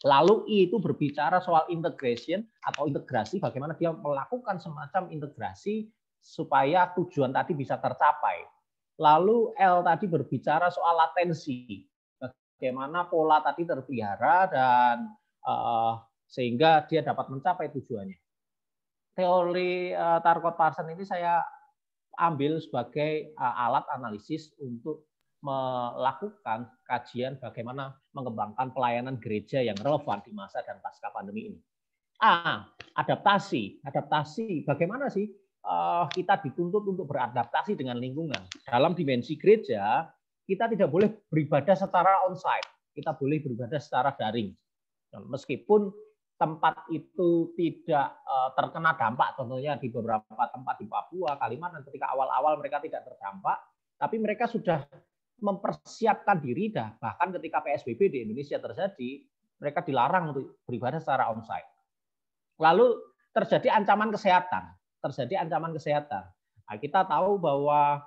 Lalu I itu berbicara soal integration atau integrasi, bagaimana dia melakukan semacam integrasi supaya tujuan tadi bisa tercapai. Lalu L tadi berbicara soal latensi, bagaimana pola tadi terpelihara dan sehingga dia dapat mencapai tujuannya. Teori Talcott Parsons ini saya ambil sebagai alat analisis untuk melakukan kajian bagaimana mengembangkan pelayanan gereja yang relevan di masa dan pasca pandemi ini. Adaptasi. Bagaimana sih kita dituntut untuk beradaptasi dengan lingkungan? Dalam dimensi gereja, kita tidak boleh beribadah secara onsite. Kita boleh beribadah secara daring. Meskipun tempat itu tidak terkena dampak, contohnya di beberapa tempat di Papua, Kalimantan, ketika awal-awal mereka tidak terdampak, tapi mereka sudah mempersiapkan diri, bahkan ketika PSBB di Indonesia terjadi, mereka dilarang untuk beribadah secara onsite. Lalu terjadi ancaman kesehatan, Nah, kita tahu bahwa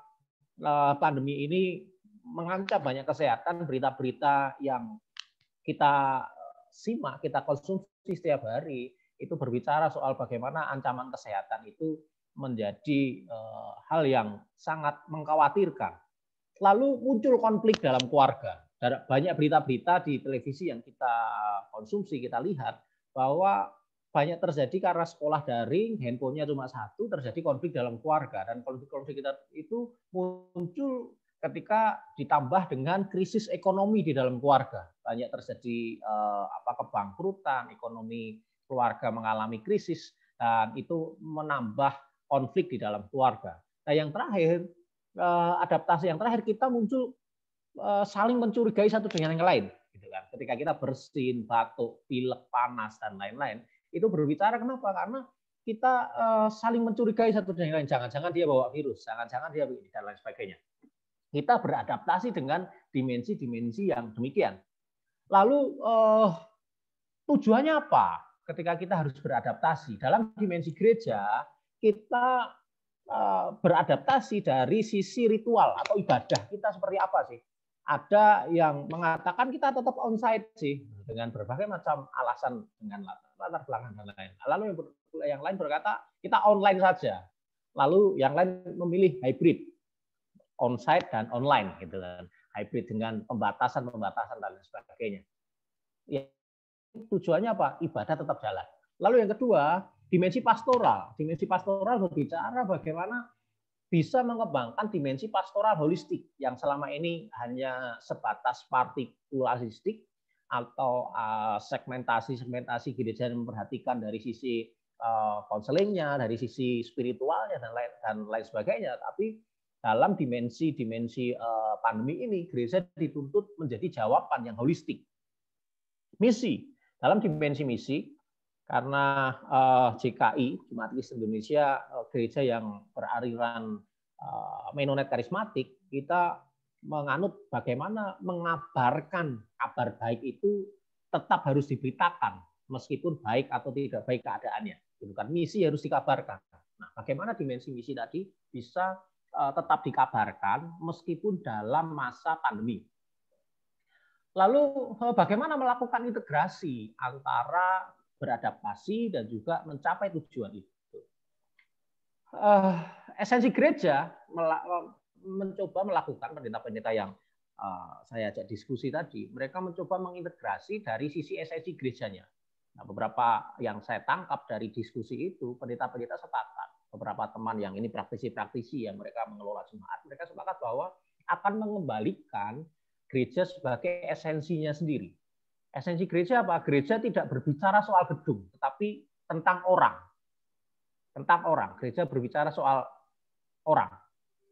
pandemi ini mengancam banyak kesehatan, berita-berita yang kita simak, kita konsumsi setiap hari, itu berbicara soal bagaimana ancaman kesehatan itu menjadi hal yang sangat mengkhawatirkan. Lalu muncul konflik dalam keluarga. Banyak berita-berita di televisi yang kita konsumsi, kita lihat bahwa banyak terjadi karena sekolah daring, handphonenya cuma satu, terjadi konflik dalam keluarga. Dan konflik-konflik itu muncul ketika ditambah dengan krisis ekonomi di dalam keluarga. Banyak terjadi kebangkrutan, ekonomi keluarga mengalami krisis, dan itu menambah konflik di dalam keluarga. Nah, yang terakhir, adaptasi yang terakhir, kita muncul saling mencurigai satu dengan yang lain. Gitu kan. Ketika kita bersin, batuk, pilek, panas, dan lain-lain, itu berbicara kenapa? Karena kita saling mencurigai satu dengan yang lain. Jangan-jangan dia bawa virus, jangan-jangan dia begini, dan lain sebagainya. Kita beradaptasi dengan dimensi-dimensi yang demikian. Lalu tujuannya apa ketika kita harus beradaptasi? Dalam dimensi gereja, kita beradaptasi dari sisi ritual atau ibadah kita seperti apa sih? Ada yang mengatakan kita tetap onsite sih, dengan berbagai macam alasan, dengan latar belakang dan lain-lain. Lalu yang lain berkata kita online saja. Lalu yang lain memilih hybrid, onsite dan online, gitu kan, hybrid dengan pembatasan dan lain sebagainya. Ya, tujuannya apa? Ibadah tetap jalan. Lalu yang kedua, dimensi pastoral. Dimensi pastoral berbicara bagaimana bisa mengembangkan dimensi pastoral holistik yang selama ini hanya sebatas partikulasistik atau segmentasi gereja yang memperhatikan dari sisi konselingnya, dari sisi spiritualnya dan lain sebagainya. Tapi dalam dimensi pandemi ini, gereja dituntut menjadi jawaban yang holistik. Misi, dalam dimensi misi, karena JKI, Jemaat Kristen Indonesia, gereja yang beraliran Menonet karismatik, kita menganut bagaimana mengabarkan kabar baik itu tetap harus diberitakan, meskipun baik atau tidak baik keadaannya. Itu kan misi harus dikabarkan. Nah, bagaimana dimensi misi tadi bisa tetap dikabarkan meskipun dalam masa pandemi. Lalu bagaimana melakukan integrasi antara beradaptasi dan juga mencapai tujuan itu. Esensi gereja mencoba melakukan pendeta-pendeta yang saya ajak diskusi tadi, mereka mencoba mengintegrasi dari sisi esensi gerejanya. Nah, beberapa yang saya tangkap dari diskusi itu, pendeta-pendeta sepakat. Beberapa teman yang ini praktisi-praktisi yang mereka mengelola jemaat, mereka sepakat bahwa akan mengembalikan gereja sebagai esensinya sendiri. Esensi gereja apa? Gereja tidak berbicara soal gedung, tetapi tentang orang. Tentang orang. Gereja berbicara soal orang.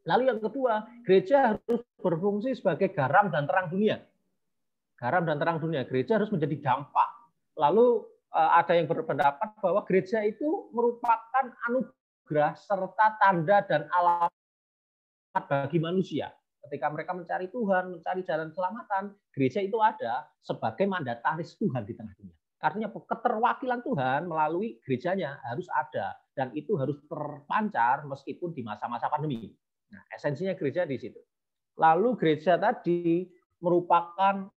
Lalu yang kedua, gereja harus berfungsi sebagai garam dan terang dunia. Garam dan terang dunia. Gereja harus menjadi dampak. Lalu ada yang berpendapat bahwa gereja itu merupakan anugerah serta tanda dan alamat bagi manusia. Ketika mereka mencari Tuhan, mencari jalan keselamatan, gereja itu ada sebagai mandataris Tuhan di tengah dunia. Artinya keterwakilan Tuhan melalui gerejanya harus ada, dan itu harus terpancar meskipun di masa-masa pandemi. Nah, esensinya gereja di situ. Lalu gereja tadi merupakan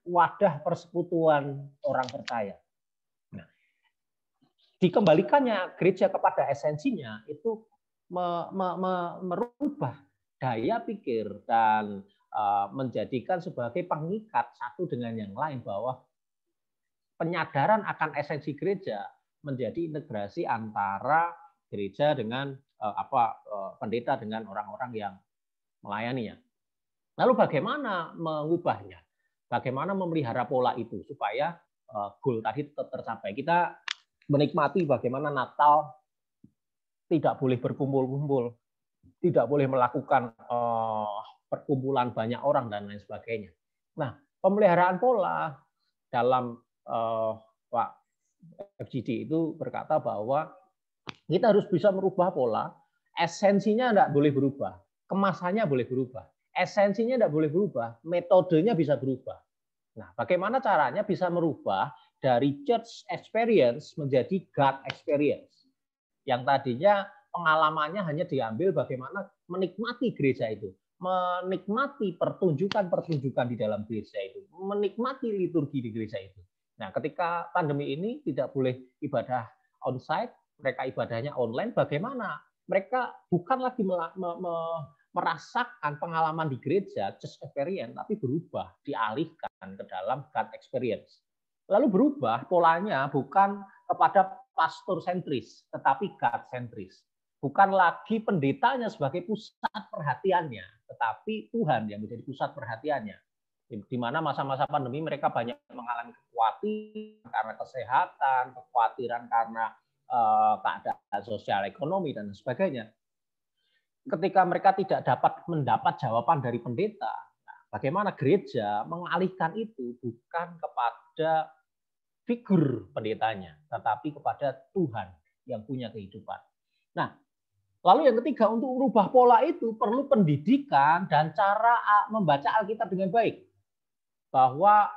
wadah persekutuan orang percaya. Nah, dikembalikannya gereja kepada esensinya itu merubah daya pikir dan menjadikan sebagai pengikat satu dengan yang lain, bahwa penyadaran akan esensi gereja menjadi integrasi antara gereja dengan pendeta dengan orang-orang yang melayaninya. Lalu bagaimana mengubahnya? Bagaimana memelihara pola itu supaya goal tadi tetap tercapai? Kita menikmati bagaimana Natal tidak boleh berkumpul-kumpul, tidak boleh melakukan perkumpulan banyak orang dan lain sebagainya. Nah, pemeliharaan pola dalam FGD itu berkata bahwa kita harus bisa merubah pola, esensinya tidak boleh berubah, kemasannya boleh berubah, esensinya tidak boleh berubah, metodenya bisa berubah. Nah, bagaimana caranya bisa merubah dari church experience menjadi God experience? Yang tadinya pengalamannya hanya diambil bagaimana menikmati gereja itu, menikmati pertunjukan-pertunjukan di dalam gereja itu, menikmati liturgi di gereja itu. Nah, ketika pandemi ini tidak boleh ibadah onsite, mereka ibadahnya online, bagaimana? Mereka bukan lagi merasakan pengalaman di gereja, church experience, tapi berubah, dialihkan ke dalam God experience. Lalu berubah polanya bukan kepada pastor sentris, tetapi God sentris. Bukan lagi pendetanya sebagai pusat perhatiannya, tetapi Tuhan yang menjadi pusat perhatiannya. Di mana masa-masa pandemi mereka banyak mengalami kekhawatiran karena kesehatan, kekhawatiran karena keadaan sosial ekonomi dan sebagainya. Ketika mereka tidak dapat mendapat jawaban dari pendeta, bagaimana gereja mengalihkan itu bukan kepada figur pendetanya, tetapi kepada Tuhan yang punya kehidupan. Nah, lalu yang ketiga, untuk merubah pola itu perlu pendidikan dan cara membaca Alkitab dengan baik. Bahwa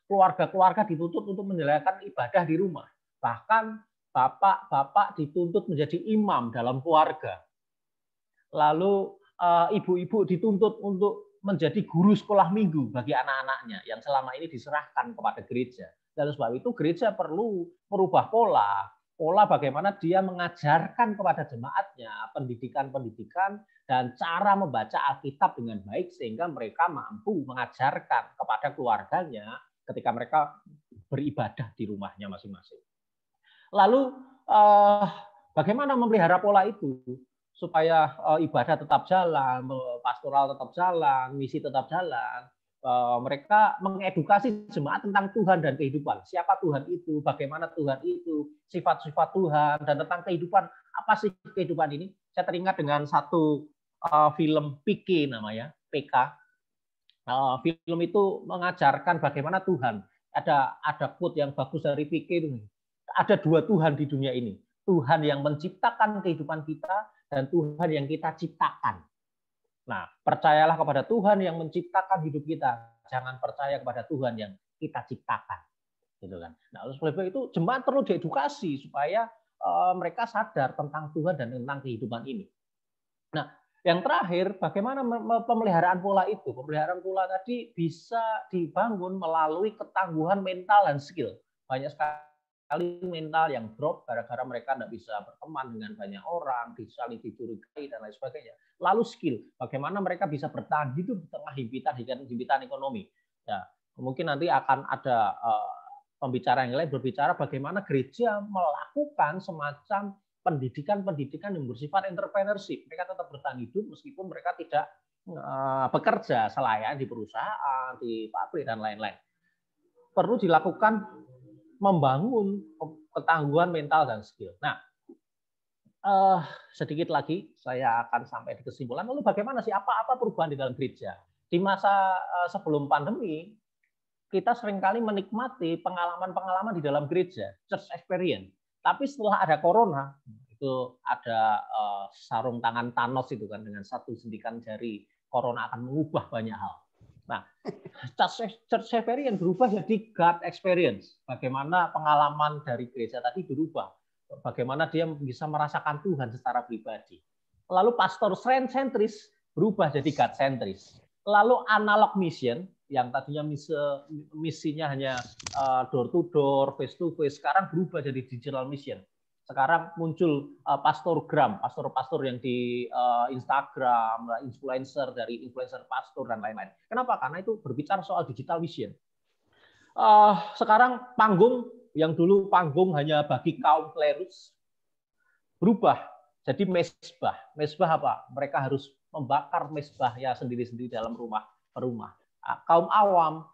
keluarga-keluarga dituntut untuk menjalankan ibadah di rumah. Bahkan bapak-bapak dituntut menjadi imam dalam keluarga. Lalu ibu-ibu dituntut untuk menjadi guru sekolah minggu bagi anak-anaknya yang selama ini diserahkan kepada gereja. Dan sebab itu gereja perlu merubah pola bagaimana dia mengajarkan kepada jemaatnya pendidikan-pendidikan dan cara membaca Alkitab dengan baik sehingga mereka mampu mengajarkan kepada keluarganya ketika mereka beribadah di rumahnya masing-masing. Lalu bagaimana memelihara pola itu supaya ibadah tetap jalan, pastoral tetap jalan, misi tetap jalan? Mereka mengedukasi jemaat tentang Tuhan dan kehidupan. Siapa Tuhan itu, bagaimana Tuhan itu, sifat-sifat Tuhan, dan tentang kehidupan. Apa sih kehidupan ini? Saya teringat dengan satu film PK namanya, PK. Film itu mengajarkan bagaimana Tuhan. Ada quote yang bagus dari PK itu. Ada dua Tuhan di dunia ini. Tuhan yang menciptakan kehidupan kita dan Tuhan yang kita ciptakan. Nah, percayalah kepada Tuhan yang menciptakan hidup kita. Jangan percaya kepada Tuhan yang kita ciptakan. Gitu kan. Nah, oleh sebab itu jemaat perlu diedukasi supaya mereka sadar tentang Tuhan dan tentang kehidupan ini. Nah, yang terakhir, bagaimana pemeliharaan pola itu? Pemeliharaan pola tadi bisa dibangun melalui ketangguhan mental dan skill. Banyak sekali mental yang drop gara-gara mereka tidak bisa berteman dengan banyak orang, saling dicurigai dan lain sebagainya. Lalu skill, bagaimana mereka bisa bertahan hidup di tengah himpitan ekonomi. Ya, mungkin nanti akan ada pembicara yang lain berbicara bagaimana gereja melakukan semacam pendidikan yang bersifat entrepreneurship. Mereka tetap bertahan hidup meskipun mereka tidak bekerja selayan di perusahaan, di pabrik dan lain-lain. Perlu dilakukan membangun ketangguhan mental dan skill. Nah, sedikit lagi saya akan sampai di kesimpulan. Lalu bagaimana sih apa perubahan di dalam gereja? Di masa sebelum pandemi, kita seringkali menikmati pengalaman-pengalaman di dalam gereja, church experience. Tapi setelah ada corona, itu ada sarung tangan Thanos itu kan, dengan satu sentikan jari, corona akan mengubah banyak hal. Nah, church experience berubah jadi God experience. Bagaimana pengalaman dari gereja tadi berubah. Bagaimana dia bisa merasakan Tuhan secara pribadi. Lalu pastor sentris berubah jadi God sentris. Lalu analog mission, yang tadinya misinya hanya door to door, face to face, sekarang berubah jadi digital mission. Sekarang muncul pastorgram, pastor-pastor yang di Instagram, influencer dari influencer pastor dan lain-lain. Kenapa? Karena itu berbicara soal digital mission. Sekarang panggung yang dulu panggung hanya bagi kaum klerus berubah jadi mesbah. Mesbah apa? Mereka harus membakar mesbah ya sendiri-sendiri dalam rumah per rumah. Kaum awam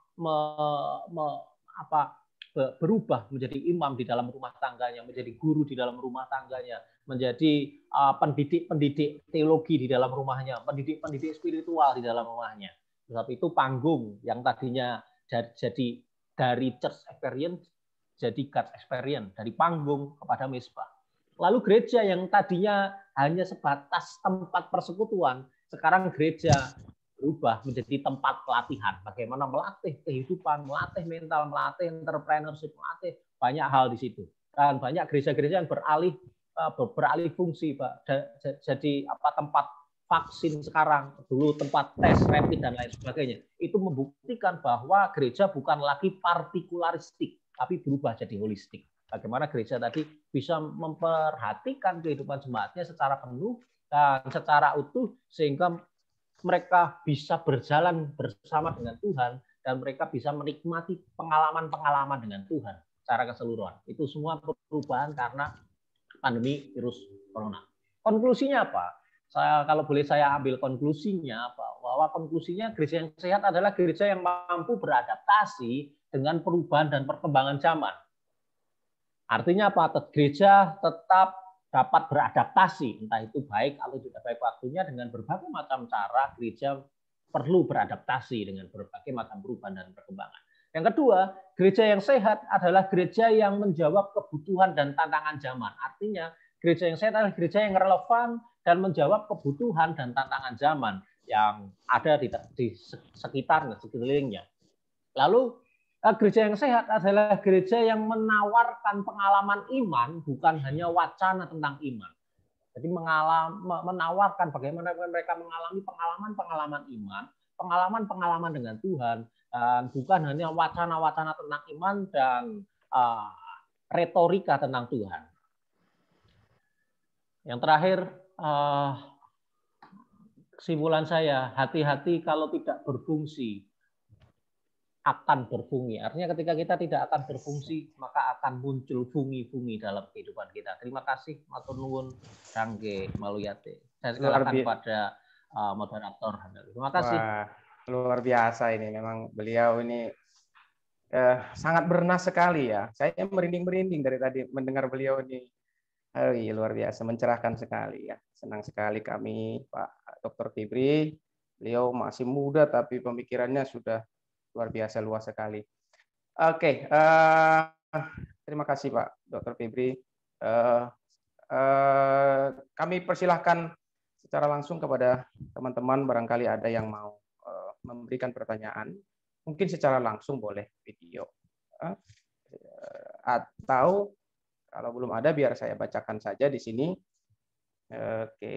berubah menjadi imam di dalam rumah tangganya, menjadi guru di dalam rumah tangganya, menjadi pendidik teologi di dalam rumahnya, pendidik spiritual di dalam rumahnya. Sebab itu panggung yang tadinya jadi dari church experience jadi God experience, dari panggung kepada mezbah. Lalu gereja yang tadinya hanya sebatas tempat persekutuan, sekarang gereja berubah menjadi tempat pelatihan. Bagaimana melatih kehidupan, melatih mental, melatih entrepreneurship, melatih banyak hal di situ. Dan banyak gereja-gereja yang beralih fungsi, Pak. Jadi tempat vaksin sekarang, dulu tempat tes rapid dan lain sebagainya. Itu membuktikan bahwa gereja bukan lagi partikularistik, tapi berubah jadi holistik. Bagaimana gereja tadi bisa memperhatikan kehidupan jemaatnya secara penuh dan secara utuh, sehingga mereka bisa berjalan bersama dengan Tuhan dan mereka bisa menikmati pengalaman-pengalaman dengan Tuhan secara keseluruhan. Itu semua perubahan karena pandemi virus corona. Konklusinya apa? Kalau boleh saya ambil konklusinya, bahwa konklusinya gereja yang sehat adalah gereja yang mampu beradaptasi dengan perubahan dan perkembangan zaman. Artinya apa? Gereja tetap dapat beradaptasi, entah itu baik atau tidak baik waktunya, dengan berbagai macam cara. Gereja perlu beradaptasi dengan berbagai macam perubahan dan perkembangan. Yang kedua, gereja yang sehat adalah gereja yang menjawab kebutuhan dan tantangan zaman. Artinya, gereja yang sehat adalah gereja yang relevan dan menjawab kebutuhan dan tantangan zaman yang ada di sekitarnya, sekelilingnya. Lalu, gereja yang sehat adalah gereja yang menawarkan pengalaman iman, bukan hanya wacana tentang iman. Jadi menawarkan bagaimana mereka mengalami pengalaman-pengalaman iman, pengalaman-pengalaman dengan Tuhan, dan bukan hanya wacana-wacana tentang iman dan retorika tentang Tuhan. Yang terakhir, kesimpulan saya, hati-hati kalau tidak berfungsi akan berfungsi. Artinya ketika kita tidak akan berfungsi, maka akan muncul fungi-fungi dalam kehidupan kita. Terima kasih, matur nuwun, Rangge Maluyate. Saya silakan pada moderator. Terima kasih. Wah, luar biasa ini. Memang beliau ini sangat bernas sekali ya. Saya merinding-merinding dari tadi mendengar beliau ini. Luar biasa, mencerahkan sekali ya. Senang sekali kami, Pak Dr. Febri. Beliau masih muda tapi pemikirannya sudah luar biasa, luas sekali. Oke, terima kasih Pak Dr. Febri. Kami persilahkan secara langsung kepada teman-teman, barangkali ada yang mau memberikan pertanyaan. Mungkin secara langsung boleh video. Atau kalau belum ada, biar saya bacakan saja di sini. Oke.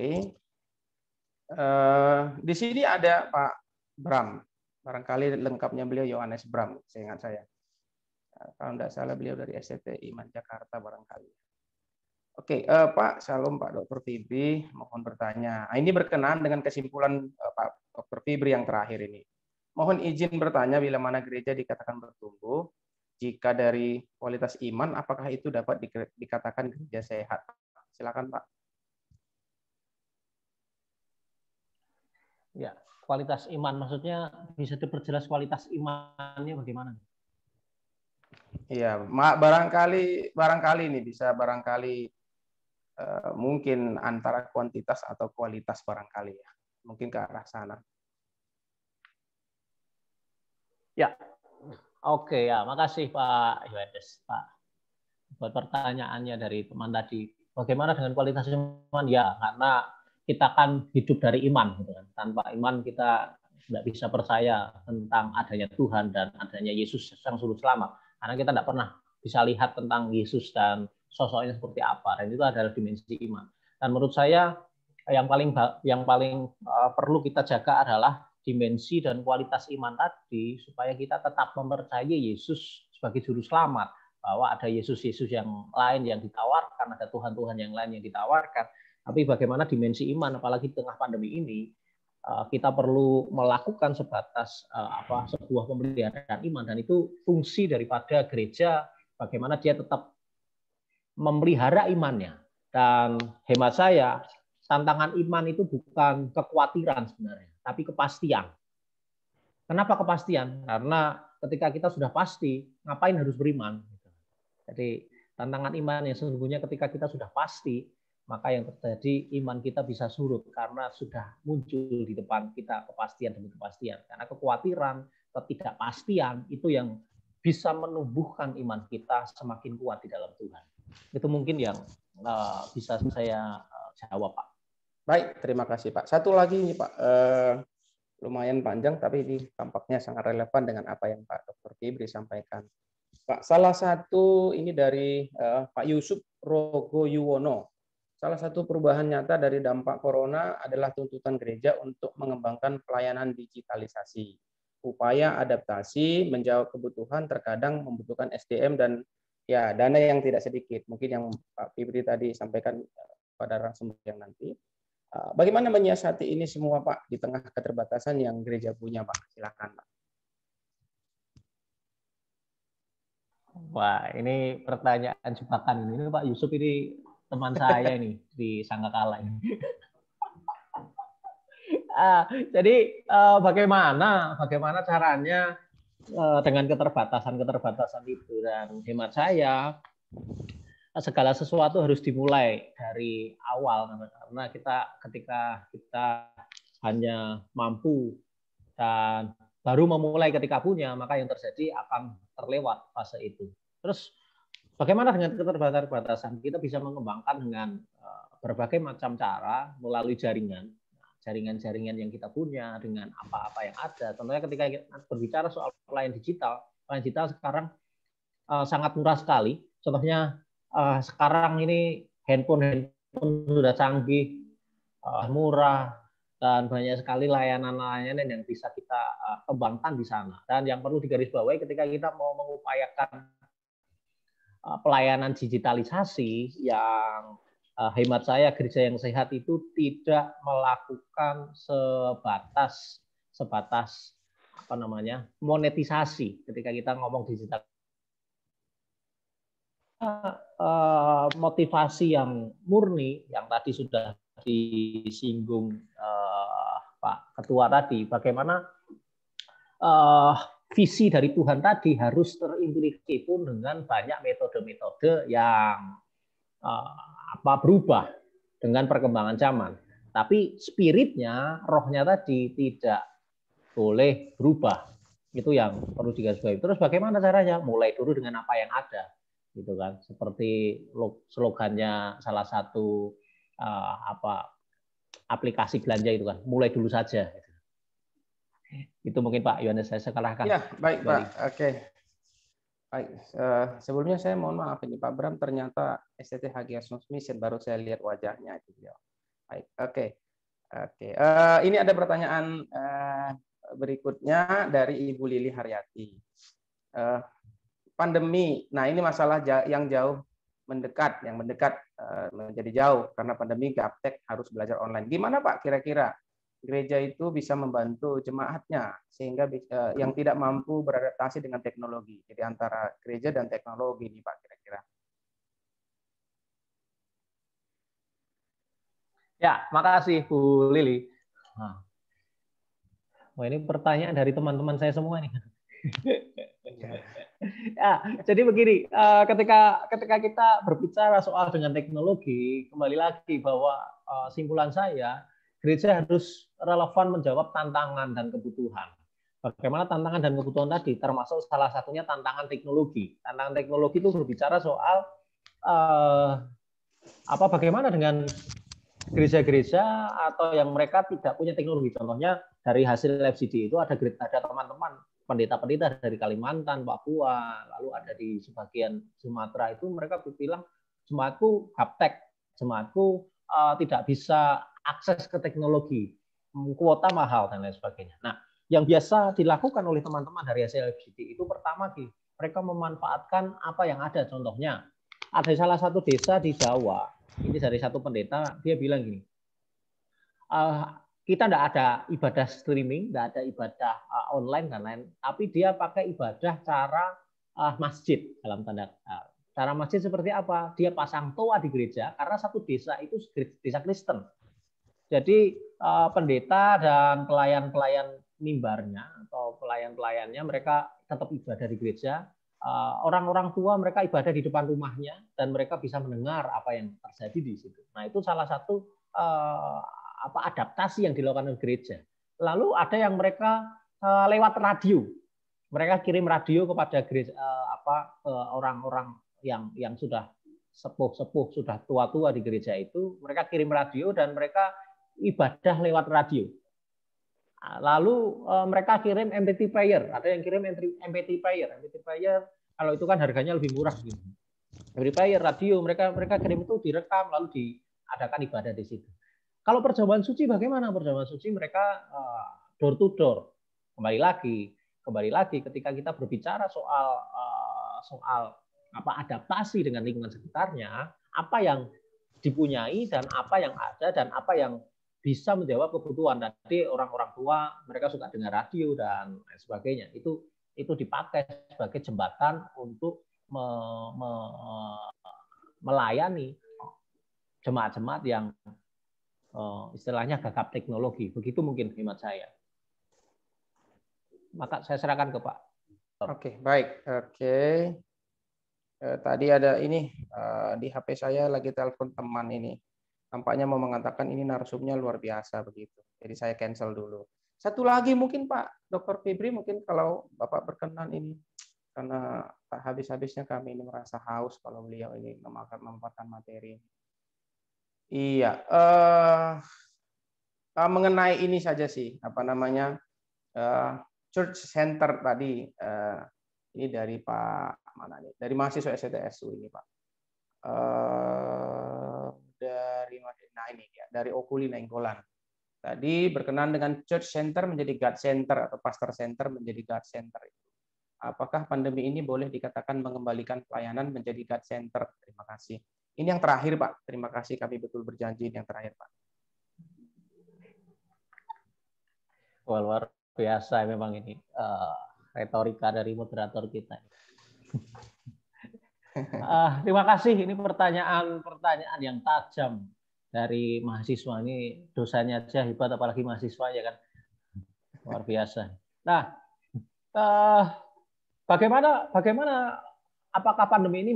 Di sini ada Pak Bram. Barangkali lengkapnya beliau Yohanes Bram, seingat saya. Kalau tidak salah beliau dari STT Iman Jakarta barangkali. Oke, Pak, Shalom Pak Dr. Febri, mohon bertanya. Ini berkenaan dengan kesimpulan Pak Dr. Febri yang terakhir ini. Mohon izin bertanya, bila mana gereja dikatakan bertumbuh, jika dari kualitas iman, apakah itu dapat dikatakan gereja sehat? Silakan Pak. Ya. Kualitas iman, maksudnya bisa diperjelas kualitas imannya bagaimana? Iya, barangkali ini bisa mungkin antara kuantitas atau kualitas barangkali ya, mungkin ke arah sana. Ya, oke ya, makasih Pak Yohanes, Pak, buat pertanyaannya dari teman tadi. Bagaimana dengan kualitas iman? Ya, karena kita kan hidup dari iman, gitu kan. Tanpa iman kita tidak bisa percaya tentang adanya Tuhan dan adanya Yesus yang juru selamat. Karena kita tidak pernah bisa lihat tentang Yesus dan sosoknya seperti apa. Dan itu adalah dimensi iman. Dan menurut saya yang paling perlu kita jaga adalah dimensi dan kualitas iman tadi, supaya kita tetap mempercayai Yesus sebagai juru selamat, bahwa ada Yesus-Yesus yang lain yang ditawarkan, ada Tuhan-Tuhan yang lain yang ditawarkan. Tapi bagaimana dimensi iman, apalagi di tengah pandemi ini, kita perlu melakukan sebatas sebuah pemeliharaan iman, dan itu fungsi daripada gereja, bagaimana dia tetap memelihara imannya. Dan hemat saya, tantangan iman itu bukan kekhawatiran sebenarnya, tapi kepastian. Kenapa kepastian? Karena ketika kita sudah pasti, ngapain harus beriman? Jadi tantangan iman yang sesungguhnya ketika kita sudah pasti, maka yang terjadi iman kita bisa surut karena sudah muncul di depan kita kepastian demi kepastian. Karena kekhawatiran, ketidakpastian itu yang bisa menumbuhkan iman kita semakin kuat di dalam Tuhan. Itu mungkin yang bisa saya jawab, Pak. Baik, terima kasih Pak. Satu lagi nih Pak, lumayan panjang tapi ini tampaknya sangat relevan dengan apa yang Pak Dr. Fibri sampaikan. Pak, salah satu ini dari Pak Yusuf Rogo Yuwono. Salah satu perubahan nyata dari dampak corona adalah tuntutan gereja untuk mengembangkan pelayanan digitalisasi. Upaya adaptasi menjawab kebutuhan terkadang membutuhkan SDM dan ya dana yang tidak sedikit. Mungkin yang Pak Fibri tadi sampaikan pada narasumber yang nanti. Bagaimana menyiasati ini semua Pak di tengah keterbatasan yang gereja punya Pak? Silakan Pak. Wah, ini pertanyaan jebakan ini Pak Yusuf, ini teman saya ini di Sanggakala ini. Jadi bagaimana caranya dengan keterbatasan itu, dan hemat saya segala sesuatu harus dimulai dari awal, karena ketika kita hanya mampu dan baru memulai ketika punya, maka yang terjadi akan terlewat fase itu. Terus bagaimana dengan keterbatasan? Kita bisa mengembangkan dengan berbagai macam cara melalui jaringan yang kita punya dengan apa-apa yang ada. Contohnya ketika kita berbicara soal pelayanan digital sekarang sangat murah sekali. Contohnya sekarang ini handphone sudah canggih, murah, dan banyak sekali layanan-layanan yang bisa kita kembangkan di sana. Dan yang perlu digarisbawahi ketika kita mau mengupayakan pelayanan digitalisasi, yang hemat saya gereja yang sehat itu tidak melakukan sebatas monetisasi ketika kita ngomong digital. Motivasi yang murni yang tadi sudah disinggung Pak Ketua tadi, bagaimana visi dari Tuhan tadi harus terintegrasi pun dengan banyak metode-metode yang berubah dengan perkembangan zaman. Tapi spiritnya, rohnya tadi tidak boleh berubah. Itu yang perlu digarisbawahi. Terus bagaimana caranya? Mulai dulu dengan apa yang ada. Gitu kan, seperti slogannya salah satu aplikasi belanja itu kan, mulai dulu saja. Itu mungkin Pak Yohanes saya sekalahkan. Ya, baik Pak. Oke. Baik, sebelumnya saya mohon maaf ini Pak Bram, ternyata STT Hagia Mission baru saya lihat wajahnya itu. Baik, oke. Ini ada pertanyaan berikutnya dari Ibu Lili Haryati. Pandemi, nah ini masalah yang mendekat menjadi jauh karena pandemi gaptek harus belajar online. Gimana Pak kira-kira gereja itu bisa membantu jemaatnya sehingga yang tidak mampu beradaptasi dengan teknologi? Jadi antara gereja dan teknologi nih Pak kira-kira. Ya, makasih Bu Lili. Wah, ini pertanyaan dari teman-teman saya semua nih. Ya, jadi begini, ketika kita berbicara soal dengan teknologi, kembali lagi bahwa simpulan saya, gereja harus relevan menjawab tantangan dan kebutuhan. Bagaimana tantangan dan kebutuhan tadi, termasuk salah satunya tantangan teknologi. Tantangan teknologi itu berbicara soal bagaimana dengan gereja-gereja atau yang mereka tidak punya teknologi. Contohnya dari hasil FCD itu ada teman-teman pendeta-pendeta dari Kalimantan, Papua, lalu ada di sebagian Sumatera itu mereka bilang jemaatku gaptek, jemaatku tidak bisa akses ke teknologi, kuota mahal dan lain sebagainya. Nah, yang biasa dilakukan oleh teman-teman dari hasil FCD itu pertama mereka memanfaatkan apa yang ada. Contohnya ada salah satu desa di Jawa, ini dari satu pendeta, dia bilang gini, kita tidak ada ibadah streaming, tidak ada ibadah online dan lain, tapi dia pakai ibadah cara masjid dalam tanda. Cara masjid seperti apa? Dia pasang toa di gereja karena satu desa itu desa Kristen. Jadi pendeta dan pelayan-pelayan mimbarnya atau pelayan-pelayannya mereka tetap ibadah di gereja. Orang-orang tua mereka ibadah di depan rumahnya dan mereka bisa mendengar apa yang terjadi di situ. Nah, itu salah satu adaptasi yang dilakukan oleh gereja. Lalu ada yang mereka lewat radio. mereka kirim radio kepada gereja, orang-orang yang sudah sepuh-sepuh, sudah tua-tua di gereja itu, mereka kirim radio dan mereka ibadah lewat radio. Lalu mereka kirim MP3 player, ada yang kirim MP3 player. MP3 player kalau itu kan harganya lebih murah gitu. MP3 player, radio, mereka kirim itu direkam lalu diadakan ibadah di situ. Kalau perjamuan suci bagaimana? Perjamuan suci mereka door to door. Kembali lagi ketika kita berbicara soal adaptasi dengan lingkungan sekitarnya, apa yang dipunyai dan apa yang ada dan apa yang bisa menjawab kebutuhan. Tadi orang-orang tua mereka suka dengar radio dan lain sebagainya. Itu dipakai sebagai jembatan untuk melayani jemaat-jemaat yang istilahnya gagap teknologi. Begitu mungkin hemat saya. Maka saya serahkan ke Pak. Oke, baik. Oke. Tadi ada ini di HP saya lagi telepon teman ini. Tampaknya mau mengatakan ini narsumnya luar biasa begitu. Jadi saya cancel dulu. Satu lagi mungkin Pak Dr. Febri, mungkin kalau Bapak berkenan ini, karena tak habis-habisnya kami ini merasa haus kalau beliau ini memaparkan materi. Iya, mengenai ini saja sih, church center tadi, ini dari Pak mana nih? Dari mahasiswa STSU ini Pak. Dari Okuli Nainggolan. Tadi berkenan dengan church center menjadi God center atau pastor center menjadi God center. Apakah pandemi ini boleh dikatakan mengembalikan pelayanan menjadi God center? Terima kasih. Ini yang terakhir Pak. Terima kasih, kami betul berjanji yang terakhir Pak. Wah, luar biasa memang ini retorika dari moderator kita. Terima kasih. Ini pertanyaan yang tajam dari mahasiswa. Ini dosanya aja hebat, apalagi mahasiswa ya kan. Luar biasa. Nah, bagaimana apakah pandemi ini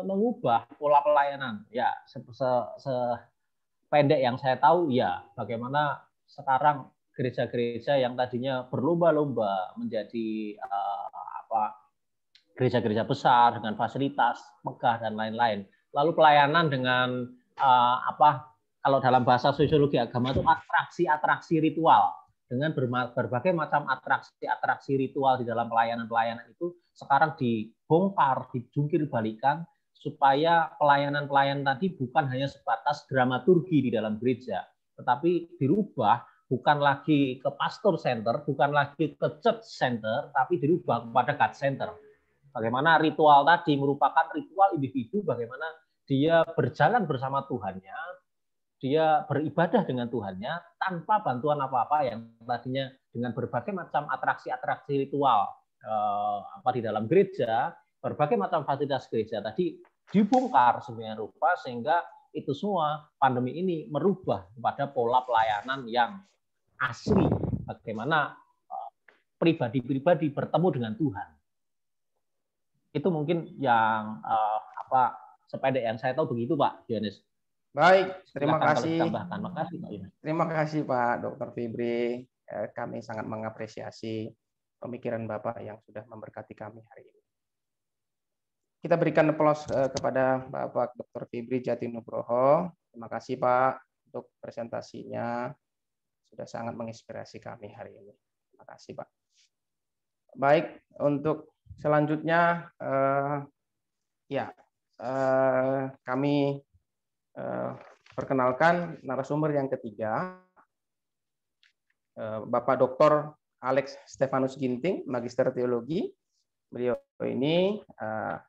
mengubah pola pelayanan? Ya, sependek yang saya tahu ya, bagaimana sekarang gereja-gereja yang tadinya berlomba-lomba menjadi gereja-gereja besar dengan fasilitas megah dan lain-lain. Lalu pelayanan dengan kalau dalam bahasa sosiologi agama itu atraksi-atraksi ritual. Dengan berbagai macam atraksi ritual di dalam pelayanan itu sekarang dibongkar, dijungkir balikan supaya pelayanan tadi bukan hanya sebatas dramaturgi di dalam gereja, tetapi dirubah bukan lagi ke pastor center, bukan lagi ke church center, tapi dirubah kepada God center. Bagaimana ritual tadi merupakan ritual individu, bagaimana dia berjalan bersama Tuhannya, dia beribadah dengan Tuhannya tanpa bantuan apa-apa yang tadinya dengan berbagai macam atraksi-atraksi ritual di dalam gereja, berbagai macam fasilitas gereja tadi dibongkar sebenarnya rupa, sehingga itu semua pandemi ini merubah kepada pola pelayanan yang asli, bagaimana pribadi-pribadi bertemu dengan Tuhan. Itu mungkin yang sependek yang saya tahu begitu Pak Yohanes. Baik, terima kasih. Terima kasih Pak Dr. Febri. Kami sangat mengapresiasi pemikiran Bapak yang sudah memberkati kami hari ini. Kita berikan aplaus kepada Bapak Dr. Febri Jatinugroho. Terima kasih Pak untuk presentasinya. Sudah sangat menginspirasi kami hari ini. Terima kasih Pak. Baik, untuk selanjutnya kami perkenalkan narasumber yang ketiga, Bapak Dr. Alex Stefanus Ginting, Magister Teologi. Beliau ini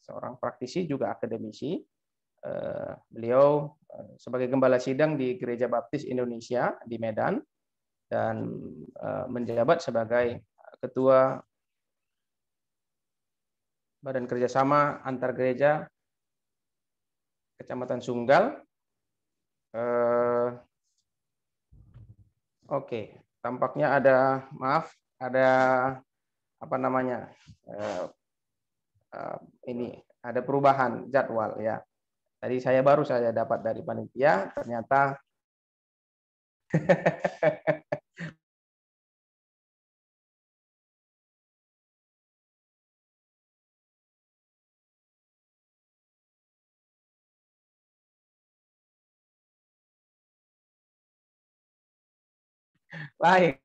seorang praktisi juga akademisi. Beliau sebagai Gembala Sidang di Gereja Baptis Indonesia di Medan dan menjabat sebagai Ketua Badan Kerjasama Antar Gereja Kecamatan Sunggal. Oke, tampaknya ada ini ada perubahan jadwal ya. Tadi saya dapat dari panitia, ternyata Baik.